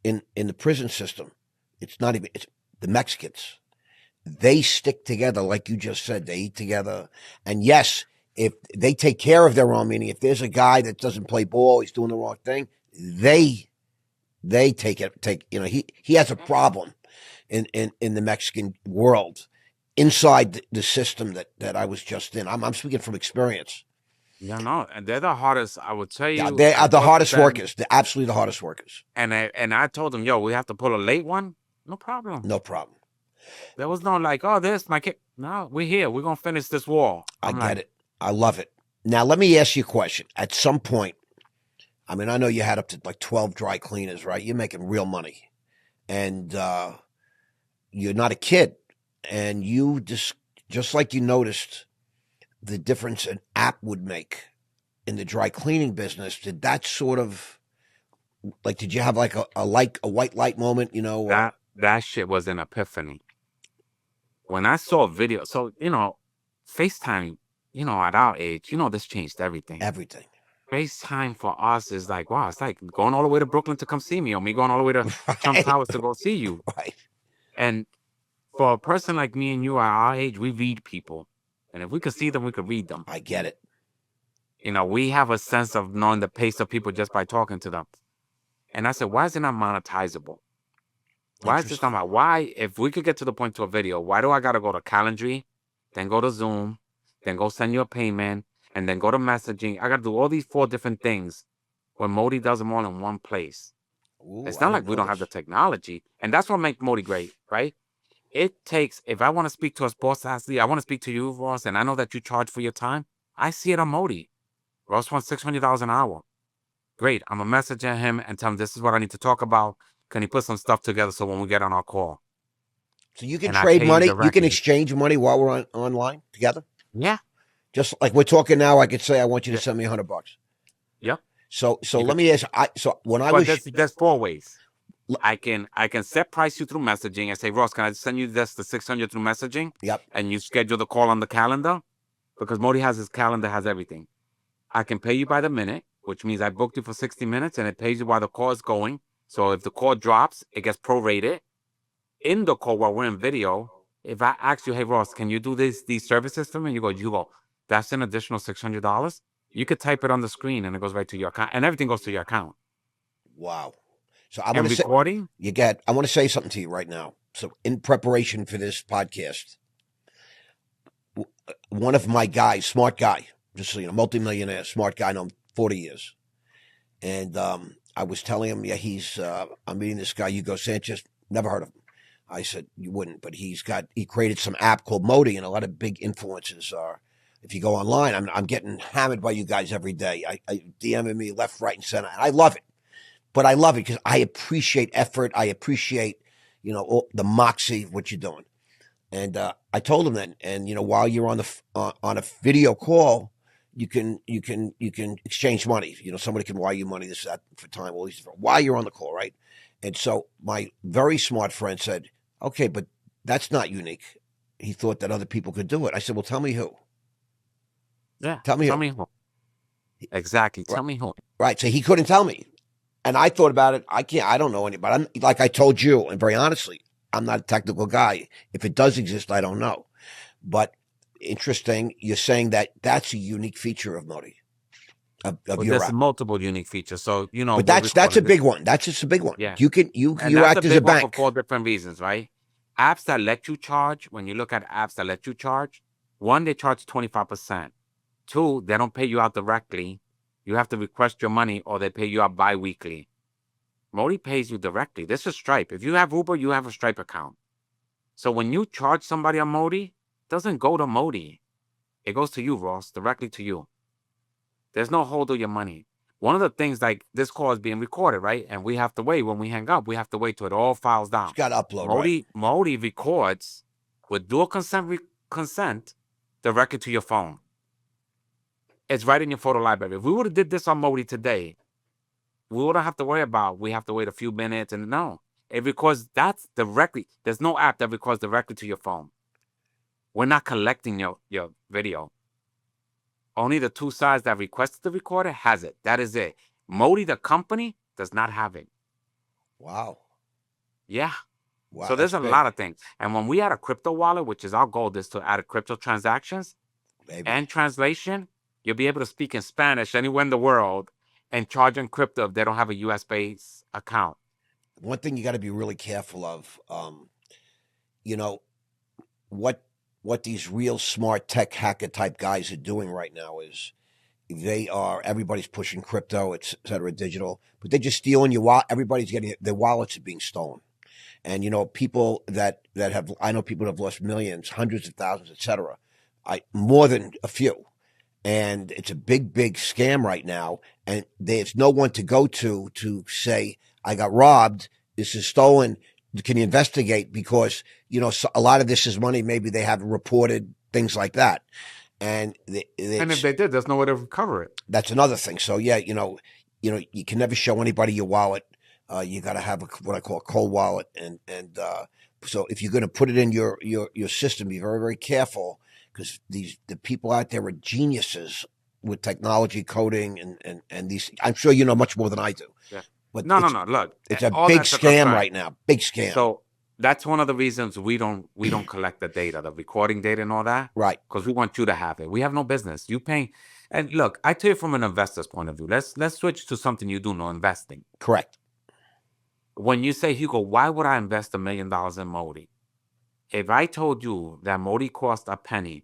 in the prison system, it's the Mexicans. They stick together, like you just said. They eat together. And yes, if they take care of their own, meaning if there's a guy that doesn't play ball, he's doing the wrong thing, they take he has a problem in the Mexican world inside the system that I was just in. I'm speaking from experience. Yeah, no, and they're the hardest. I would tell you, They are the hardest workers. They're absolutely the hardest workers. And I told them, yo, we have to pull a late one. No problem. No problem. There was no like, oh, this my kid. No, we're here. We're gonna finish this wall. I get it. I love it. Now let me ask you a question. At some point, I mean, I know you had up to like 12 dry cleaners, right? You're making real money, and you're not a kid, and you just like you noticed the difference an app would make in the dry cleaning business. Did that sort of did you have like a white light moment? That shit was an epiphany. When I saw a video, so FaceTime, at our age, this changed everything. Everything. FaceTime for us is like, wow, it's like going all the way to Brooklyn to come see me, or me going all the way to Trump Towers to go see you. Right. And for a person like me and you at our age, we read people. And if we could see them, we could read them. I get it. We have a sense of knowing the pace of people just by talking to them. And I said, why is it not monetizable? Why is this not about why, if we could get to the point to a video, why do I got to go to Calendly, then go to Zoom, then go send you a payment, and then go to messaging? I got to do all these 4 different things when MOTI does them all in one place. Ooh, it's not like we don't have the technology. And that's what makes MOTI great, right? It takes, if I want to speak to a sports athlete, I want to speak to you, Ross, and I know that you charge for your time. I see it on MOTI. Ross wants $600 an hour. Great. I'm going to message him and tell him this is what I need to talk about. Can he put some stuff together so when we get on our call? So you can trade money. You can exchange money while we're online together? Yeah. Just like we're talking now, I could say, I want you to send me $100. Yep. So let me ask. There's 4 ways. I can set price you through messaging and say, Ross, can I send you the 600 through messaging? Yep. And you schedule the call on the calendar, because MOTI has his calendar, has everything. I can pay you by the minute, which means I booked you for 60 minutes and it pays you while the call is going. So if the call drops, it gets prorated. In the call while we're in video, if I ask you, hey, Ross, can you do these services for me? And you go, that's an additional $600. You could type it on the screen and it goes right to your account, and everything goes to your account. Wow. So I want to say something to you right now. So in preparation for this podcast, one of my guys, smart guy, just so you know, multimillionaire, smart guy, I know him 40 years. And I was telling him, I'm meeting this guy, Hugo Sanchez, never heard of him. I said, you wouldn't, but he created some app called MOTI, and a lot of big influencers are. If you go online, I'm getting hammered by you guys every day. I DMing me left, right, and center. And I love it. But I love it because I appreciate effort. I appreciate, the moxie of what you're doing. And I told him that. And while you're on a video call, you can exchange money. Somebody can wire you money, this, that, for time, all these different, while you're on the call, right? And so my very smart friend said, okay, but that's not unique. He thought that other people could do it. I said, well, tell me who. Yeah. Tell me who. Exactly. Right. Tell me who. Right. So he couldn't tell me. And I thought about it. I don't know anybody. I'm, like I told you, and very honestly, I'm not a technical guy. If it does exist, I don't know. But interesting, you're saying that that's a unique feature of MOTI, of Well, your there's app. multiple unique features. So, But we're that's a recording this. big one. That's just a big one. Yeah. And You that's a act as a big one for bank. 4 different reasons, right? Apps that let you charge, when you look at apps that let you charge, one, they charge 25%. Two, they don't pay you out directly. You have to request your money or they pay you out bi-weekly. MOTI pays you directly. This is Stripe. If you have Uber, you have a Stripe account. So when you charge somebody on MOTI, it doesn't go to MOTI. It goes to you, Ross, directly to you. There's no hold of your money. One of the things, like, this call is being recorded, right? And we have to wait. When we hang up, we have to wait till it all files down. It's got to upload, right? MOTI records with dual consent directly to your phone. It's right in your photo library. If we would have did this on MOTI today, we wouldn't have to worry about we have to wait a few minutes. And no, it records that's directly. There's no app that records directly to your phone. We're not collecting your video. Only the two sides that requested the recorder has it. That is it. MOTI, the company, does not have it. Wow. Yeah. Wow. So there's a lot of things. And when we add a crypto wallet, which is our goal, is to add a crypto transactions and translation, you'll be able to speak in Spanish anywhere in the world and charge in crypto if they don't have a US-based account. One thing you got to be really careful of, you know, what these real smart tech hacker type guys are doing right now is everybody's pushing crypto, et cetera, digital, but they're just stealing your wallet. Everybody's getting their wallets are being stolen. And, people I know people that have lost millions, hundreds of thousands, et cetera. More than a few. And it's a big, big scam right now. And there's no one to go to say, I got robbed. This is stolen. Can you investigate? Because, a lot of this is money. Maybe they haven't reported, things like that. And if they did, there's no way to recover it. That's another thing. So yeah, you can never show anybody your wallet. You got to have what I call a cold wallet. And so if you're going to put it in your system, be very, very careful, because the people out there are geniuses with technology, coding, and these. I'm sure you know much more than I do. Yeah. But no. Look, it's a big scam right now. Big scam. So that's one of the reasons we don't collect the data, the recording data and all that. Right. Because we want you to have it. We have no business. You paying. And look, I tell you from an investor's point of view. Let's switch to something you do know, investing. Correct. When you say, Hugo, why would I invest $1 million in MOTI? If I told you that MOTI costs a penny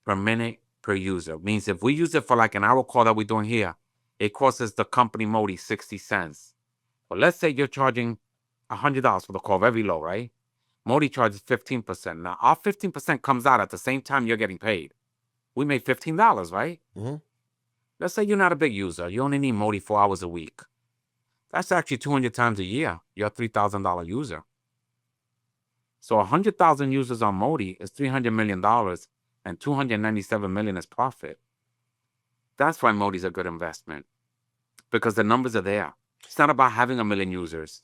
per minute per user, means if we use it for like an hour call that we're doing here, it costs us, the company MOTI, 60 cents. But let's say you're charging $100 for the call, very low, right? MOTI charges 15%. Now, our 15% comes out at the same time you're getting paid. We made $15, right? Mm-hmm. Let's say you're not a big user. You only need MOTI 4 hours a week. That's actually 200 times a year. You're a $3,000 user. So 100,000 users on MOTI is $300 million, and $297 million is profit. That's why MOTI is a good investment, because the numbers are there. It's not about having 1 million users.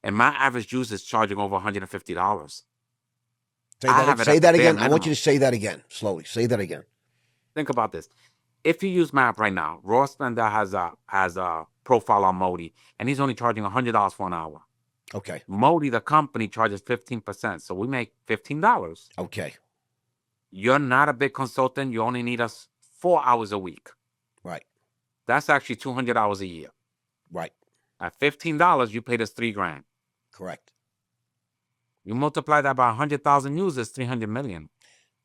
And my average user is charging over $150. Say that again. I want you to say that again, slowly. Say that again. Think about this. If you use my app right now, Ross Mandell has a profile on MOTI, and he's only charging $100 for an hour. Okay. MOTI, the company, charges 15%, so we make $15. Okay. You're not a big consultant. You only need us 4 hours a week. Right. That's actually 200 hours a year. Right. At $15, you paid us $3,000. Correct. You multiply that by 100,000 users, 300 million.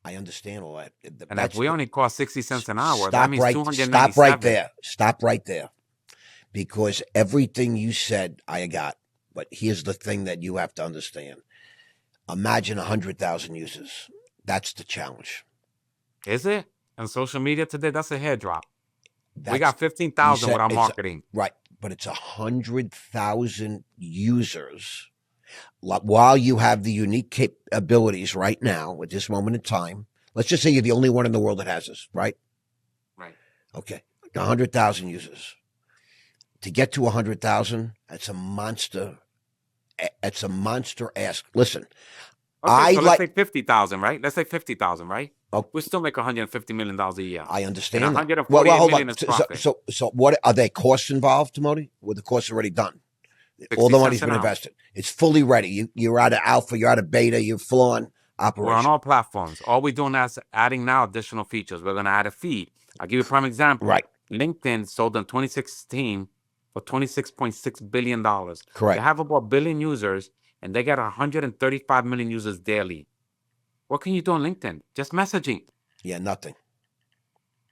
I understand all that. And if we only cost 60 cents an hour, that means 297. Stop right there. Stop right there. Because everything you said, I got. But here's the thing that you have to understand. Imagine 100,000 users. That's the challenge. Is it? On social media today, that's a head drop. We got 15,000 with our marketing. Right. But it's 100,000 users. While you have the unique capabilities right now at this moment in time, let's just say you're the only one in the world that has this, right? Right. Okay. 100,000 users. To get to 100,000, that's a monster. It's a monster ask. Listen, okay, so let's say 50,000, right? Let's say 50,000, right? Oh, we still make $150 million a year. I And understand that. 148 Hold million on. is profit. So what are there costs involved, Moti? Or the costs already done? All 60 the money's cents an been hour. invested. It's fully ready. You're out of alpha. You're out of beta. You're full on We're on operation. all platforms. All we're doing is adding now additional features. We're going to add a feed. I'll give you a prime example. Right. LinkedIn sold in 2016 for $26.6 billion. Correct. They have about 1 billion users, and they get 135 million users daily. What can you do on LinkedIn? Just messaging. Yeah, nothing.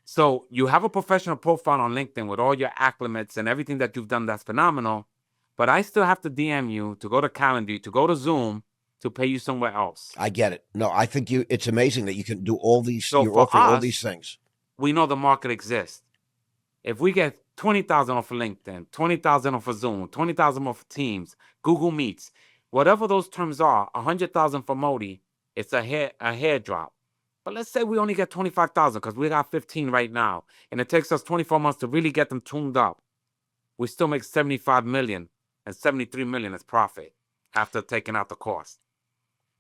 So you have a professional profile on LinkedIn with all your acclimates and everything that you've done that's phenomenal, but I still have to DM you to go to Calendly, to go to Zoom, to pay you somewhere else. I get it. No, I think it's amazing that you can do all these. So You're for offering all us, these things. we know the market exists. If we get 20,000 off of LinkedIn, 20,000 off of Zoom, 20,000 off of Teams, Google Meets, whatever those terms are, 100,000 for MOTI, it's a hair drop. But let's say we only get 25,000 because we got 15 right now, and it takes us 24 months to really get them tuned up. We still make 75 million, and 73 million is profit after taking out the cost.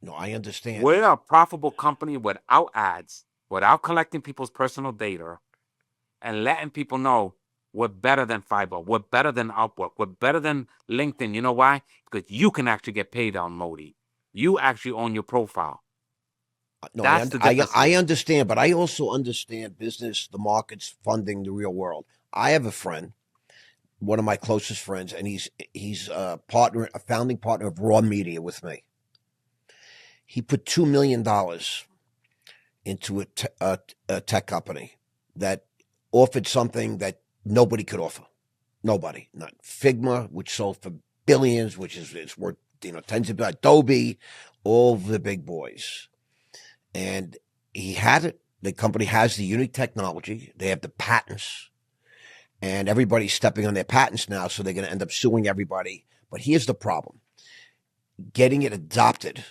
No, I understand. We're a profitable company without ads, without collecting people's personal data, and letting people know we're better than Fiverr, we're better than Upwork, we're better than LinkedIn. You know why? Because you can actually get paid on MOTI. You actually own your profile. No, That's the difference. I understand, but I also understand business, the markets, funding, the real world. I have a friend, one of my closest friends, and he's a founding partner of Raw Media with me. He put $2 million into a tech company that offered something that nobody could offer. Nobody. Not Figma, which sold for billions, which is it's worth tens of billions. Adobe, all the big boys. And he had it. The company has the unique technology. They have the patents. And everybody's stepping on their patents now, so they're going to end up suing everybody. But here's the problem. Getting it adopted.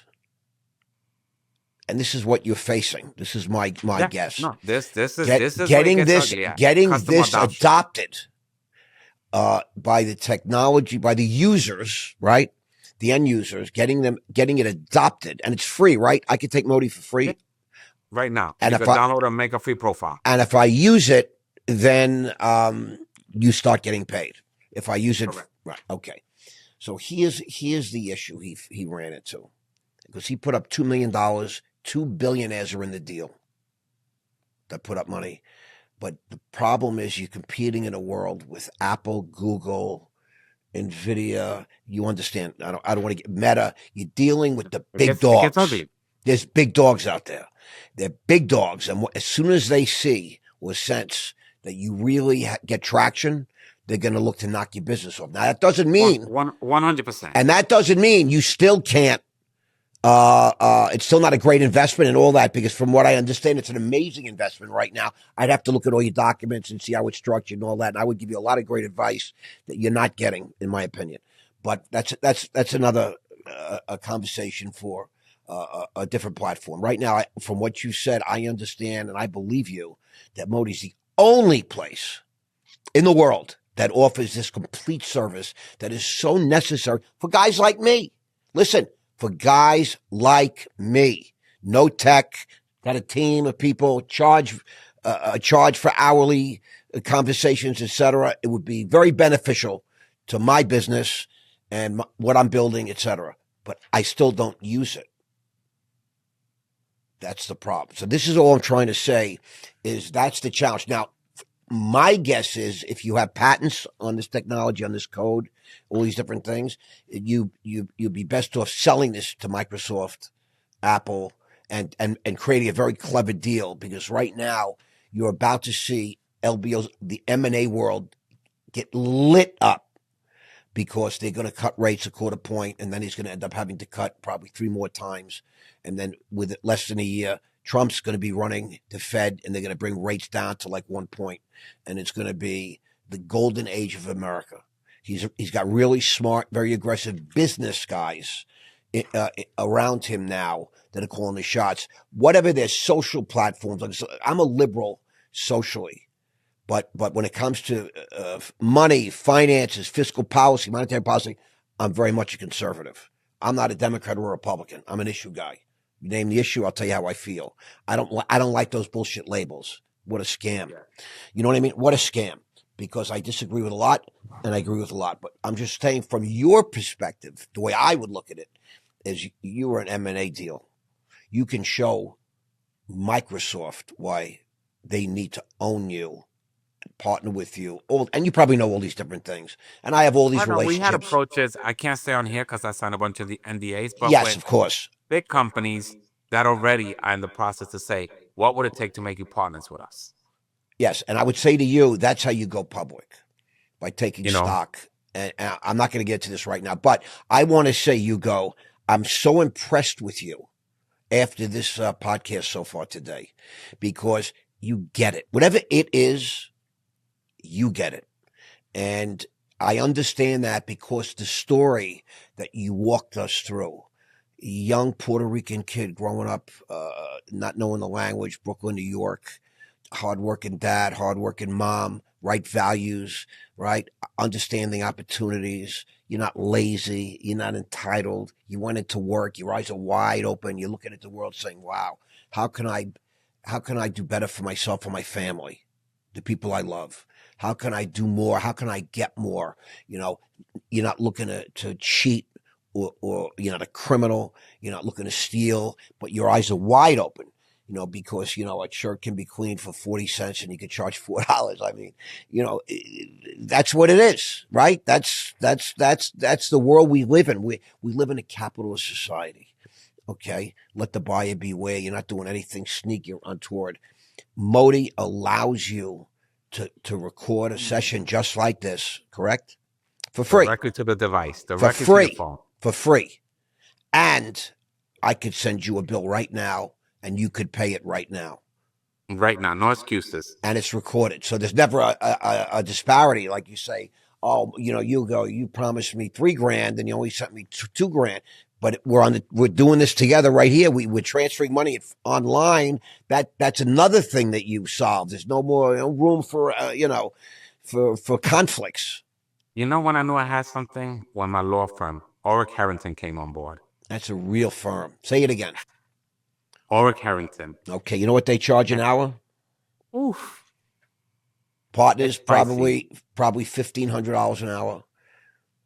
And this is what you're facing. This is my guess. No, this is getting this adopted by the technology, by the users, right? The end users, getting it adopted, and it's free, right? I can take MOTI for free right now. And you can download and make a free profile. And if I use it, then you start getting paid. If I use it, correct. Right? Okay. So here's the issue he ran into, because he put up $2 million. 2 billionaires are in the deal that put up money. But the problem is you're competing in a world with Apple, Google, NVIDIA. You understand. I don't want to get Meta. You're dealing with the big dogs. There's big dogs out there. They're big dogs. And as soon as they see or sense that you really get traction, they're going to look to knock your business off. Now, that doesn't mean 100%. And that doesn't mean you still can't. It's still not a great investment and all that, because from what I understand, it's an amazing investment right now. I'd have to look at all your documents and see how it's structured and all that. And I would give you a lot of great advice that you're not getting, in my opinion. But that's another a conversation for a different platform. Right now, from what you said, I understand and I believe you that MOTI is the only place in the world that offers this complete service that is so necessary for guys like me. Listen. For guys like me, no tech, got a team of people, charge for hourly conversations, etc. It would be very beneficial to my business and what I'm building, etc. But I still don't use it. That's the problem. So this is all I'm trying to say, is that's the challenge. Now, my guess is if you have patents on this technology, on this code, all these different things, you'd be best off selling this to Microsoft, Apple, and creating a very clever deal, because right now you're about to see LBOs, the M&A world, get lit up, because they're going to cut rates a quarter point, and then he's going to end up having to cut probably 3 more times. And then with less than a year, Trump's going to be running the Fed, and they're going to bring rates down to like 1 point. And it's going to be the golden age of America. He's got really smart, very aggressive business guys around him now that are calling the shots. Whatever their social platforms, I'm a liberal socially, but when it comes to money, finances, fiscal policy, monetary policy, I'm very much a conservative. I'm not a Democrat or a Republican. I'm an issue guy. You name the issue, I'll tell you how I feel. I don't like those bullshit labels. What a scam. Yeah. You know what I mean? What a scam. Because I disagree with a lot and I agree with a lot. But I'm just saying from your perspective, the way I would look at it is you were an M&A deal. You can show Microsoft why they need to own you, partner with you, and you probably know all these different things. And I have all these I know we had relationships. approaches. I can't say on here because I signed a bunch of the NDAs, but Yes, with of course. big companies that already are in the process to say, what would it take to make you partners with us? Yes, and I would say to you, that's how you go public, by taking You know, stock. And I'm not going to get to this right now, but I want to say, Hugo, I'm so impressed with you after this podcast so far today, because you get it. Whatever it is, you get it. And I understand that because the story that you walked us through, young Puerto Rican kid growing up, not knowing the language, Brooklyn, New York, hardworking dad, hardworking mom, right values, right? Understanding opportunities. You're not lazy. You're not entitled. You went into work. Your eyes are wide open. You're looking at the world saying, wow, how can I do better for myself and my family, the people I love? How can I do more? How can I get more? You know, you're not looking to cheat, or you're not a criminal. You're not looking to steal, but your eyes are wide open. You know, because, you know, a shirt can be cleaned for 40 cents and you can charge $4. I mean, you know, that's what it is, right? That's the world we live in. We live in a capitalist society. Okay. Let the buyer beware. You're not doing anything sneaky or untoward. MOTI allows you to record a session just like this, correct? For free. directly to the device, For directly to your free. phone. For free. And I could send you a bill right now and you could pay it right now. Right now, no excuses. And it's recorded. So there's never a disparity. Like you say, oh, you know, you promised me $3,000 and you only sent me $2,000. But we're doing this together right here. We're transferring money online. That's another thing that you solved. There's no more room for, for conflicts. You know when I knew I had something? When my law firm, Oric Harrington, came on board. That's a real firm. Say it again. Oric Harrington. Okay. You know what they charge an hour? Oof. Partners, It's pricey. probably $1,500 an hour.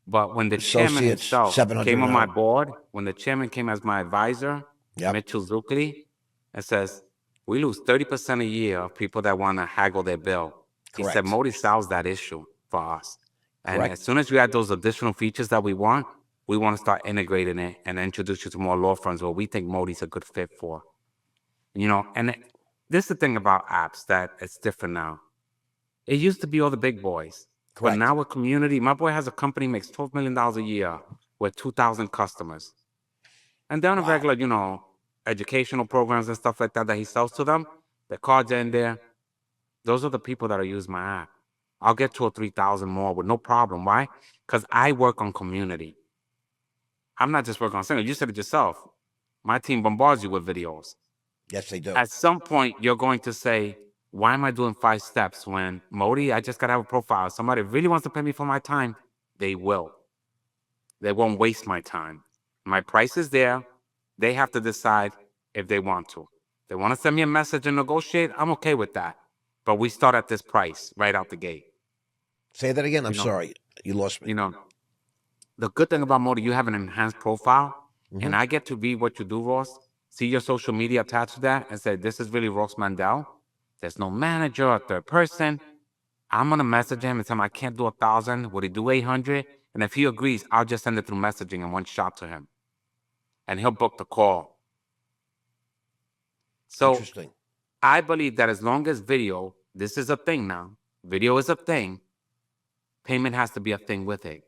But when the chairman Associates, himself 700 came on an my hour. board, when the chairman came as my advisor, Yep. Mitchell Zuckley, and says, we lose 30% a year of people that want to haggle their bill. He said, Correct. MOTI solves that issue for us. And Correct. as soon as you add those additional features that we want to start integrating it and introduce you to more law firms where we think MOTI's a good fit for. You know, and this is the thing about apps that it's different now. It used to be all the big boys. Correct. But now a community, my boy has a company, makes $12 million a year with 2,000 customers. And they're on a regular, you know, educational programs and stuff like that he sells to them. The cards are in there. Those are the people that are using my app. I'll get 2,000 or 3,000 more with no problem. Why? Because I work on community. I'm not just working on single. You said it yourself. My team bombards you with videos. Yes, they do. At some point, you're going to say, why am I doing 5 steps when MOTI, I just got to have a profile. Somebody really wants to pay me for my time. They will. They won't waste my time. My price is there. They have to decide if they want to. They want to send me a message and negotiate. I'm okay with that. But we start at this price right out the gate. Say that again. I'm sorry. You lost me. You know, the good thing about MOTI, you have an enhanced profile, and I get to read what you do, Ross. See your social media attached to that and say, this is really Ross Mandell. There's no manager or third person. I'm going to message him and tell him I can't do 1,000. Would he do 800? And if he agrees, I'll just send it through messaging in one shot to him. And he'll book the call. So Interesting. I believe that as long as video, this is a thing now. Video is a thing. Payment has to be a thing with it.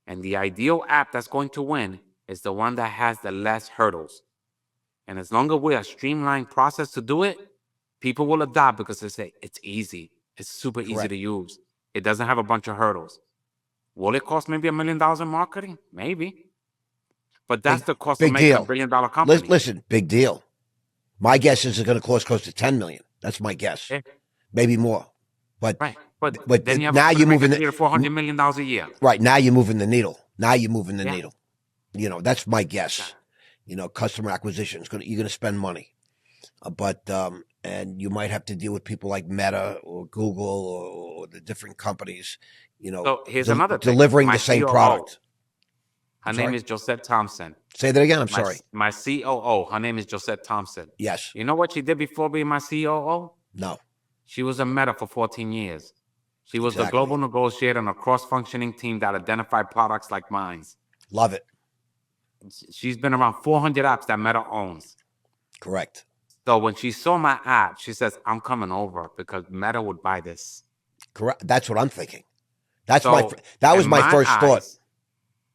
And the ideal app that's going to win is the one that has the less hurdles. And as long as we're a streamlined process to do it, people will adopt because they say it's easy. It's super easy to use. It doesn't have a bunch of hurdles. Will it cost maybe $1 million in marketing? Maybe. But that's the cost of making $1 billion company. Listen, big deal. My guess is it's going to cost close to 10 million. That's my guess. Yeah. Maybe more. But right. But then you have now you're moving the $400 million a year. Right. Now you're moving the needle. Now you're moving the needle. You know, that's my guess. customer acquisition. You're going to spend money, but and you might have to deal with people like Meta or Google or the different companies, So here's another thing. delivering My the same COO, product. her I'm name sorry? is Josette Thompson. Say that again. I'm My sorry. my COO, her name is Josette Thompson. Yes. You know what she did before being my COO? No. She was a Meta for 14 years. She was the Exactly. global negotiator on a cross-functioning team that identified products like mine. Love it. She's been around 400 apps that Meta owns. Correct. So when she saw my app, she says, "I'm coming over because Meta would buy this." Correct. That's what I'm thinking. That was in my first thought.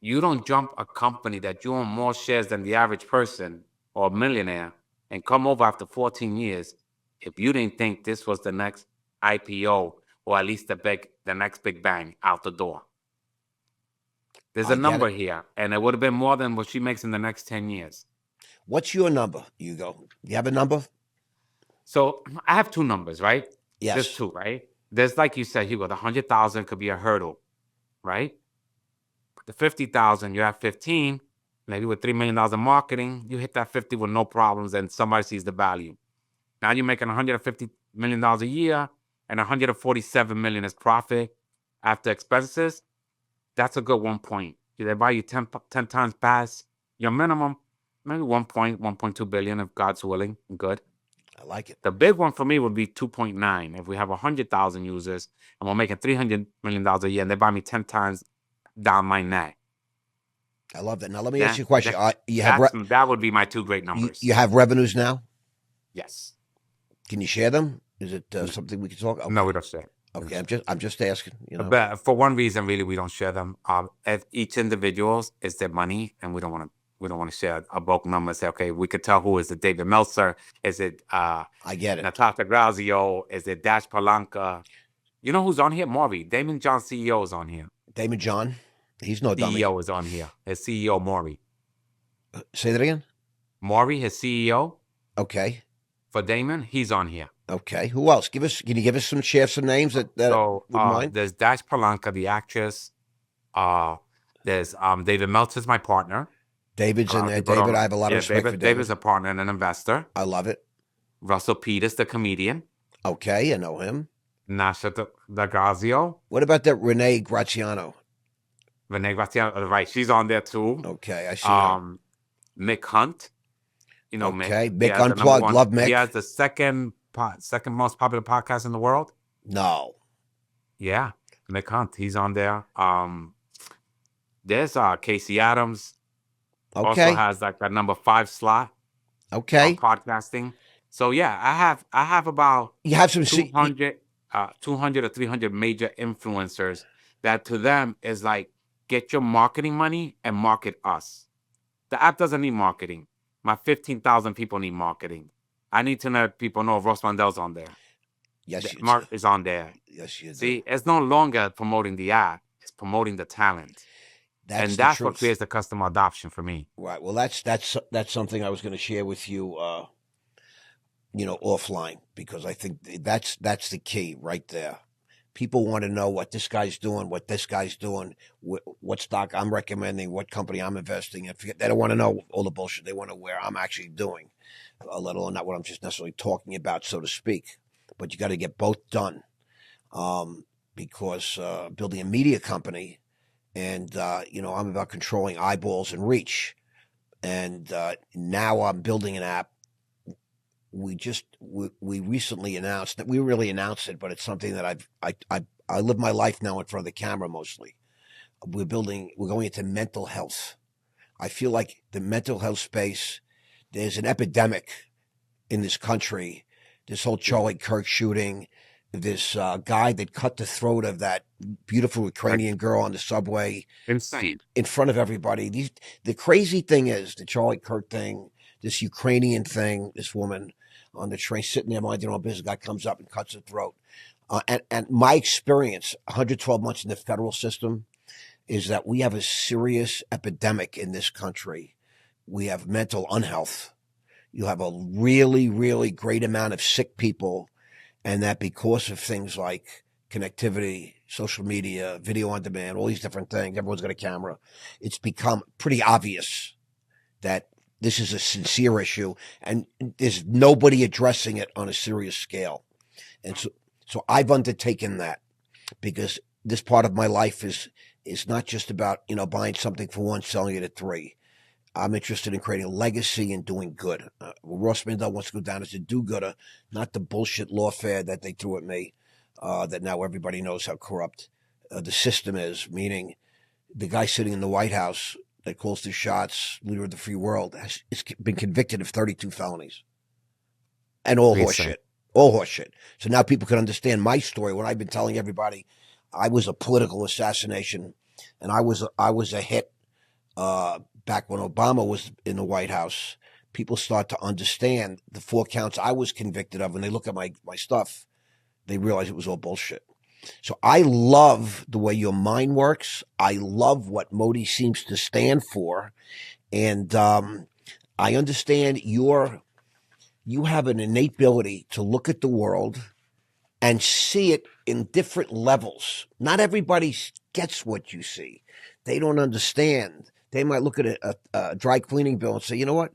You don't jump a company that you own more shares than the average person or a millionaire and come over after 14 years if you didn't think this was the next IPO or at least the next big bang out the door. There's a number here, and it would have been more than what she makes in the next 10 years. What's your number, Hugo? You have a number? So I have two numbers, right? Yes. There's two, right? There's, like you said, Hugo, the 100,000 could be a hurdle, right? The 50,000, you have 15, maybe with $3 million in marketing, you hit that 50 with no problems and somebody sees the value. Now you're making $150 million a year and $147 million is profit after expenses. That's a good 1 point. Do they buy you 10 times past your minimum? Maybe 1.2 billion if God's willing. Good. I like it. The big one for me would be 2.9. If we have 100,000 users and we're making $300 million a year and they buy me 10 times down my neck. I love that. Now let me ask you a question. That would be my two great numbers. You have revenues now? Yes. Can you share them? Is it something we can talk? Okay. No, we don't share. Okay, I'm just asking. But for one reason, really, we don't share them. Each individual is their money, and we don't want to share a bulk number. Say, okay, we could tell who is it. David Meltzer? Is it? I get it. Natasha Grazio? Is it Dash Palanca? You know who's on here? Maury. Damon John CEO is on here. Damon John, he's no dummy. CEO is on here. His CEO Maury. Say that again. Maury, his CEO. Okay. For Damon, he's on here. Okay. Who else? Can you give us share some names that mind? There's Dash Palanca, the actress. There's David Meltzer's my partner. David's in there. David, I have a lot of respect for David. David's a partner and an investor. I love it. Russell Peters, the comedian. Okay, I know him. Nasha D'Agazio. What about that Renee Graziano? Renee Graziano, right? She's on there too. Okay, I see. Mick Hunt. You know Mick. Okay, Mick Unplugged. Love Mick. He has the second most popular podcast in the world. No. Yeah, Mick Hunt. He's on there. There's Casey Adams. Okay. Also has like that number 5 slot. Okay. Podcasting. So yeah, I have about 200 or 300 major influencers that to them is like, get your marketing money and market us. The app doesn't need marketing. My 15,000 people need marketing. I need to let people know if Ross Mandell's on there. Yes, Mark is on there. Yes, you do. See, it's no longer promoting the app. It's promoting the talent. That's what creates the customer adoption for me. Right. Well, that's something I was going to share with you, offline, because I think that's the key right there. People want to know what this guy's doing, what stock I'm recommending, what company I'm investing in. They don't want to know all the bullshit. They want to know where I'm actually doing, let alone not what I'm just necessarily talking about, so to speak. But you got to get both done, because building a media company, and I'm about controlling eyeballs and reach. And now I'm building an app. We recently announced that we really announced it, but it's something that I live my life now in front of the camera mostly. We're going into mental health. I feel like the mental health space, there's an epidemic in this country. This whole Charlie Kirk shooting, this guy that cut the throat of that beautiful Ukrainian girl on the subway. Insane. In front of everybody. The crazy thing is the Charlie Kirk thing, this Ukrainian thing, this woman on the train sitting there minding her own business, guy comes up and cuts her throat. And my experience, 112 months in the federal system, is that we have a serious epidemic in this country. We have mental unhealth. You have a really, really great amount of sick people, and that because of things like connectivity, social media, video on demand, all these different things, everyone's got a camera. It's become pretty obvious that This is a sincere issue, and there's nobody addressing it on a serious scale. And so I've undertaken that because this part of my life is not just about, buying something for one, selling it at three. I'm interested in creating a legacy and doing good. Ross Mandell wants to go down as a do-gooder, not the bullshit lawfare that they threw at me, that now everybody knows how corrupt the system is, meaning the guy sitting in the White House that calls the shots, leader of the free world, has been convicted of 32 felonies. And all horseshit. All horseshit. So now people can understand my story. What I've been telling everybody, I was a political assassination, and I was a hit back when Obama was in the White House. People start to understand the 4 counts I was convicted of. When they look at my stuff, they realize it was all bullshit. So I love the way your mind works. I love what MOTI seems to stand for. And I understand you have an innate ability to look at the world and see it in different levels. Not everybody gets what you see. They don't understand. They might look at a dry cleaning bill and say, you know what?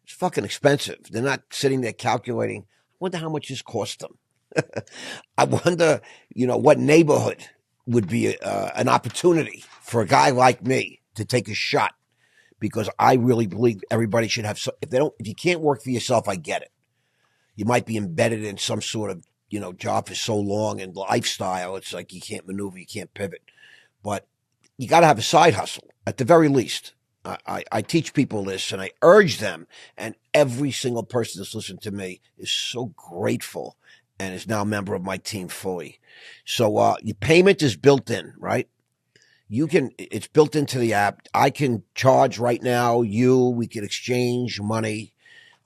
It's fucking expensive. They're not sitting there calculating, I wonder how much this cost them. I wonder, what neighborhood would be an opportunity for a guy like me to take a shot, because I really believe everybody should have. If you can't work for yourself, I get it. You might be embedded in some sort of, job for so long and lifestyle. It's like you can't maneuver, you can't pivot, but you got to have a side hustle at the very least. I teach people this and I urge them, and every single person that's listened to me is so grateful and is now a member of my team fully. So your payment is built in, right? It's built into the app. I can charge right now. We can exchange money.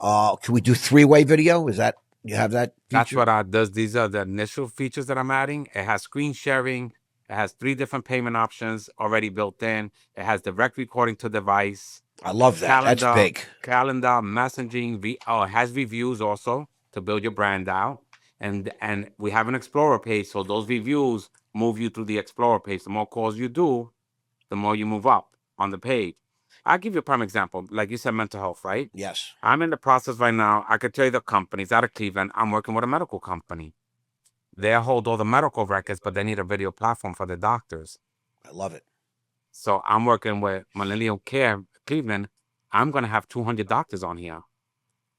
Can we do 3-way video? You have that feature? That's what it does. These are the initial features that I'm adding. It has screen sharing. It has 3 different payment options already built in. It has direct recording to device. I love that. That's big. Calendar, messaging. It has reviews also to build your brand out. And we have an Explorer page, so those reviews move you through the Explorer page. The more calls you do, the more you move up on the page. I'll give you a prime example. Like you said, mental health, right? Yes. I'm in the process right now. I could tell you the companies out of Cleveland. I'm working with a medical company. They hold all the medical records, but they need a video platform for the doctors. I love it. So I'm working with Millennial Care Cleveland. I'm going to have 200 doctors on here.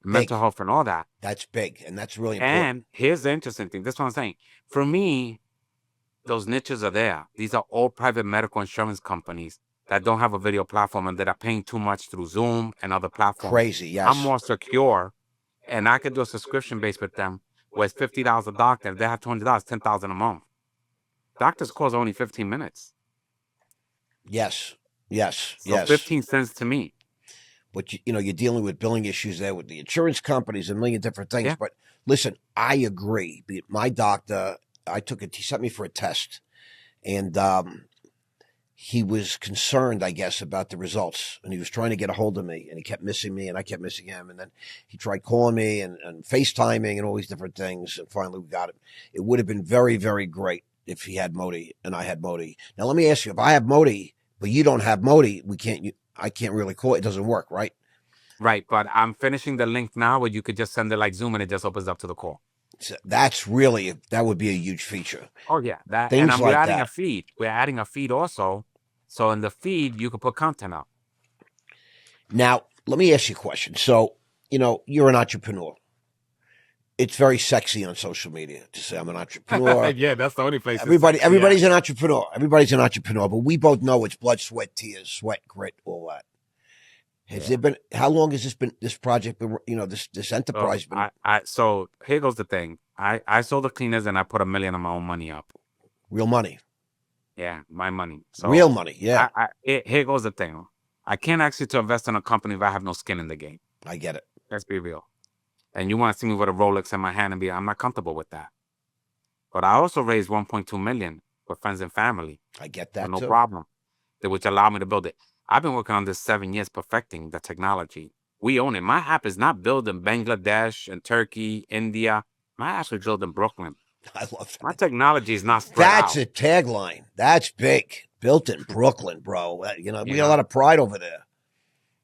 Mental health and all that. That's big, and that's really important. And here's the interesting thing. This is what I'm saying. For me, those niches are there. These are all private medical insurance companies that don't have a video platform and that are paying too much through Zoom and other platforms. Crazy, yes. I'm more secure, and I could do a subscription base with them where it's $50 a doctor. If they have $200, $10,000 a month. Doctor's calls are only 15 minutes. Yes. So 15 cents to me. But you're dealing with billing issues there with the insurance companies and a million different things. Yeah. But listen, I agree. My doctor, he sent me for a test, and he was concerned, I guess, about the results, and he was trying to get a hold of me, and he kept missing me, and I kept missing him, and then he tried calling me and FaceTiming and all these different things, and finally we got him. It would have been very, very great if he had MOTI and I had MOTI. Now let me ask you, if I have MOTI but you don't have MOTI, I can't really call it. It doesn't work, right? Right, but I'm finishing the link now where you could just send it like Zoom and it just opens up to the call. So that would be a huge feature. Oh yeah, We're adding a feed. We're adding a feed also. So in the feed, you can put content up. Now, let me ask you a question. So, you're an entrepreneur. It's very sexy on social media to say I'm an entrepreneur. Yeah, that's the only place. Everybody's an entrepreneur. Everybody's an entrepreneur, but we both know it's blood, sweat, tears, sweat, grit, all that. How long has this project been, this enterprise been? So here goes the thing. I sold the cleaners and I put $1 million of my own money up. Real money. Yeah, my money. So real money, yeah. Here goes the thing. I can't ask you to invest in a company if I have no skin in the game. I get it. Let's be real. And you want to see me with a Rolex in my hand and I'm not comfortable with that. But I also raised $1.2 million with friends and family. I get that no problem. Which allowed me to build it. I've been working on this 7 years, perfecting the technology. We own it. My app is not built in Bangladesh and Turkey, India. My app is built in Brooklyn. I love that. My technology is not spread out. That's a tagline. That's big. Built in Brooklyn, bro. We got a lot of pride over there.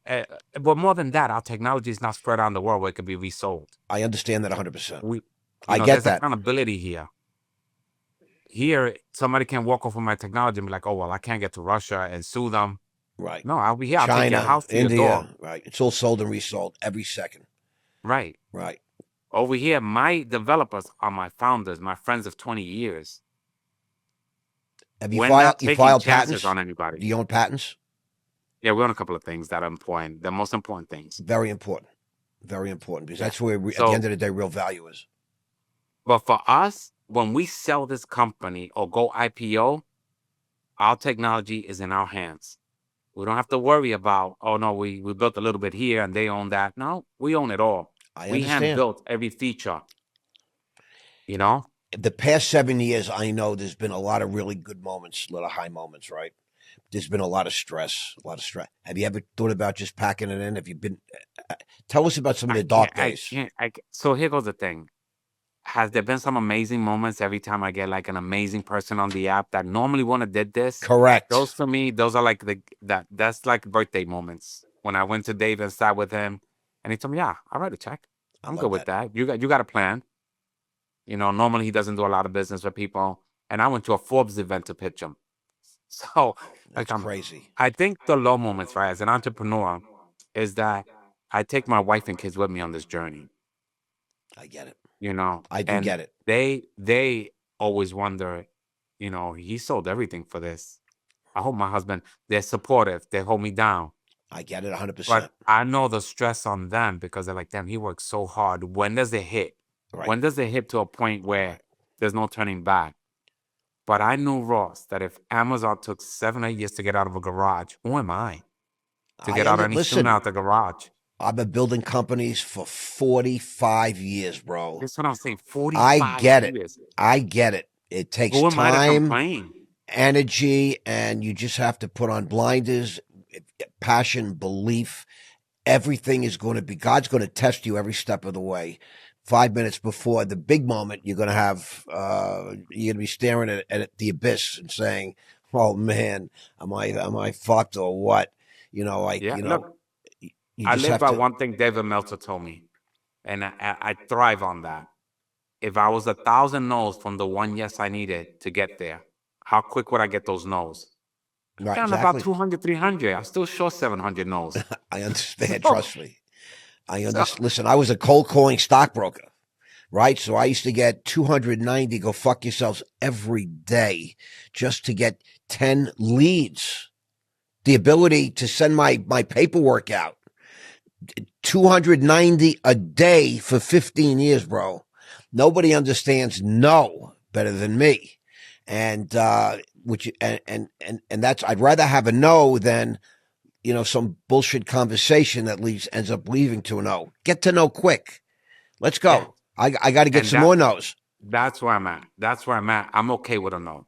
But more than that, our technology is not spread around the world where it could be resold. I understand that 100%. We, I get there's that. accountability here. Here, somebody can walk off of my technology and be like, "Oh well, I can't get to Russia and sue them." Right. No, I'll be here. I'll take your China, house to your India, door. right. It's all sold and resold every second. Right. Right. Over here, my developers are my founders, my friends of 20 years. Have you We're not you taking filed chances patents? on Do anybody. you own patents? Yeah, we own a couple of things that are important. The most important things. Very important. Very important, because Yeah. that's where, at So- the end of the day, real value is. But for us, when we sell this company or go IPO, our technology is in our hands. We don't have to worry about, oh no, we built a little bit here and they own that. No, we own it all. I We hand understand. built every feature. You know? The past 7 years, I know there's been a lot of really good moments, a lot of high moments, right? There's been a lot of stress, Have you ever thought about just packing it in? Have you been, tell us about some of the dark days. So here goes the thing. Has there been some amazing moments every time I get like an amazing person on the app that normally wouldn't have did this? Correct. Those for me, those are like that's like birthday moments. When I went to Dave and sat with him and he told me, yeah, I'll write a check. I'm good with that. You got a plan. Normally he doesn't do a lot of business with people. And I went to a Forbes event to pitch him. So That's crazy. I think the low moments, right, as an entrepreneur, is that I take my wife and kids with me on this journey. I get it. I do get it. They always wonder, he sold everything for this. I hope my husband, they're supportive. They hold me down. I get it 100%. But I know the stress on them because they're like, damn, he works so hard. When does it hit? Right. When does it hit to a point where there's no turning back? But I knew, Ross, that if Amazon took 7 or 8 years to get out of a garage, who am I to get out any sooner out the garage? I've been building companies for 45 years, bro. That's what I'm saying. 45 I get years. it. I get it. It takes Who am I to time, complain? energy, and you just have to put on blinders, passion, belief. Everything is going to be, God's going to test you every step of the way. 5 minutes before the big moment, you're going to have, you're going to be staring at the abyss and saying, oh man, am I fucked or what? Look, you I just live have by to, one thing David Meltzer told me, and I thrive on that. If I was 1,000 no's from the one yes I needed to get there, how quick would I get those no's? right, Down exactly. about 200, 300. I'm still short 700 no's. I understand. Trust me. I understand. Listen, I was a cold calling stockbroker, right? So I used to get 290 go fuck yourselves every day just to get 10 leads. The ability to send my paperwork out. 290 a day for 15 years, bro. Nobody understands no better than me. And that's, I'd rather have a no than, some bullshit conversation that ends up leading to a no. Get to know quick. Let's go. Yeah. I got to get some more no's. That's where I'm at. I'm okay with a no.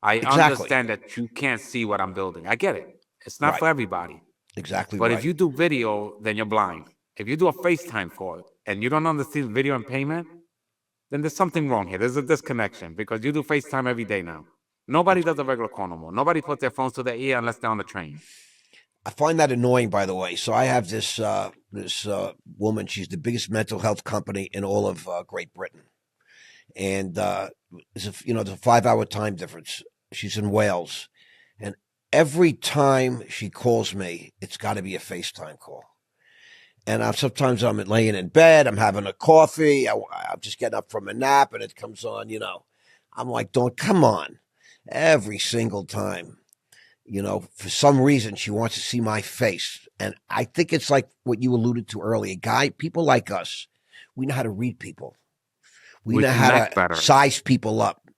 I understand that you can't see what I'm building. I get it. It's not for everybody. Exactly. But if you do video, then you're blind. If you do a FaceTime call and you don't understand video and payment, then there's something wrong here. There's a disconnection because you do FaceTime every day now. Nobody does a regular call no more. Nobody puts their phones to their ear unless they're on the train. I find that annoying, by the way. So I have this woman. She's the biggest mental health company in all of Great Britain, and there's a 5-hour time difference. She's in Wales, and every time she calls me, it's got to be a FaceTime call. And sometimes I'm laying in bed, I'm having a coffee, I'm just getting up from a nap, and it comes on. I'm like, don't come on, every single time. For some reason, she wants to see my face. And I think it's like what you alluded to earlier. People like us, we know how to read people. We know how to size people up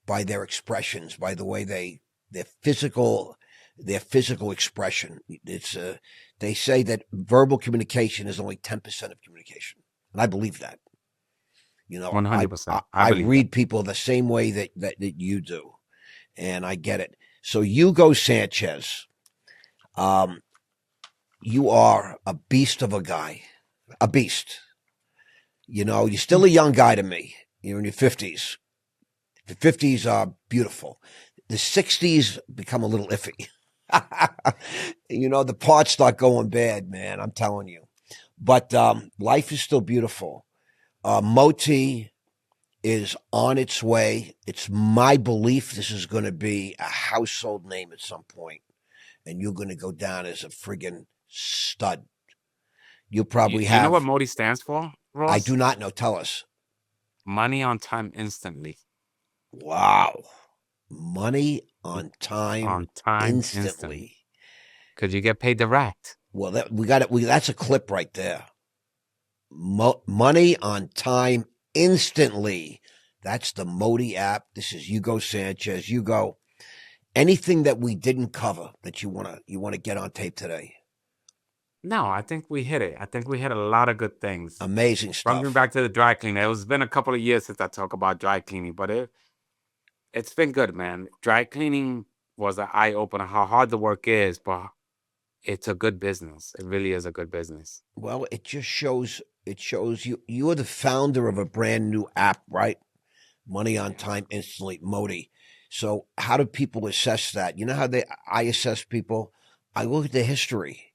by their expressions, by the way their physical expression. They say that verbal communication is only 10% of communication. And I believe that. 100%. I read people the same way that you do. And I get it. So Hugo Sanchez, you are a beast of a guy, a beast. You're still a young guy to me. You're in your 50s. The 50s are beautiful. The 60s become a little iffy. You know, the parts start going bad, man. I'm telling you. But life is still beautiful. MOTI is on its way. It's my belief this is going to be a household name at some point, and you're going to go down as a friggin' stud. You'll probably You know what have. MOTI stands for, I do Ross? not know. Tell us. Money on time instantly. Wow. Money on time On time instantly. instantly. Because you get paid direct. Well, we got it. That's a clip right there. Money on time instantly. That's the MOTI app. This is Hugo Sanchez. Hugo, anything that we didn't cover that you wanna get on tape today? No, I think we hit it. I think we hit a lot of good things. Amazing Bring me stuff. back to the dry cleaner. It's been a couple of years since I talk about dry cleaning, but it's been good, man. Dry cleaning was an eye opener how hard the work is, but it's a good business. It really is a good business. Well, it shows you are the founder of a brand new app, right? Money on time instantly, MOTI. So how do people assess that? You know how I assess people? I look at the history.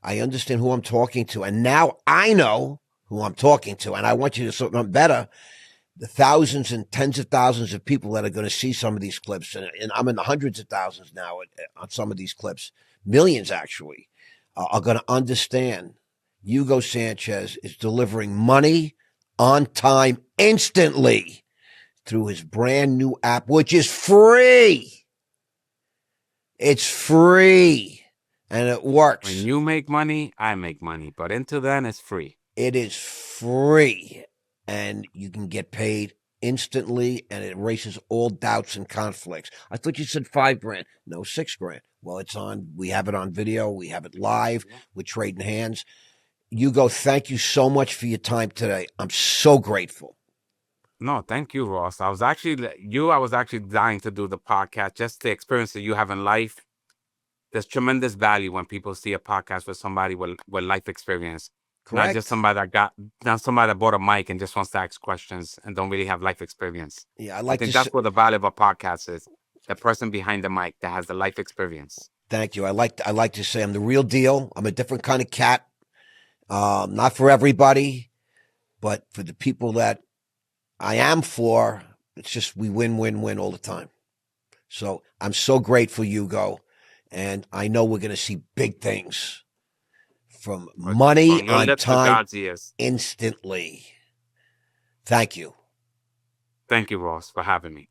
I understand who I'm talking to, and now I know who I'm talking to, and I want you to something better. The thousands and tens of thousands of people that are going to see some of these clips, and I'm in the hundreds of thousands now on some of these clips, millions actually, are going to understand Hugo Sanchez is delivering money on time instantly through his brand new app, which is free. It's free and it When works. you make money, I make money. But until then, it's free. It is free and you can get paid instantly and it erases all doubts and conflicts. I thought you said $5,000. No, $6,000. Well, it's on. We have it on video. We have it live. We're trading hands. Hugo, thank you so much for your time today. I'm so grateful. No, thank you, Ross. I was actually dying to do the podcast. Just the experience that you have in life. There's tremendous value when people see a podcast with somebody with life experience. Correct. Not just not somebody that bought a mic and just wants to ask questions and don't really have life experience. Yeah, I think that's what the value of a podcast is. The person behind the mic that has the life experience. Thank you. I like to say I'm the real deal. I'm a different kind of cat. Not for everybody, but for the people that I am for, it's just we win, win, win all the time. So I'm so grateful, Hugo. And I know we're going to see big things from money on time instantly. Thank you. Thank you, Ross, for having me.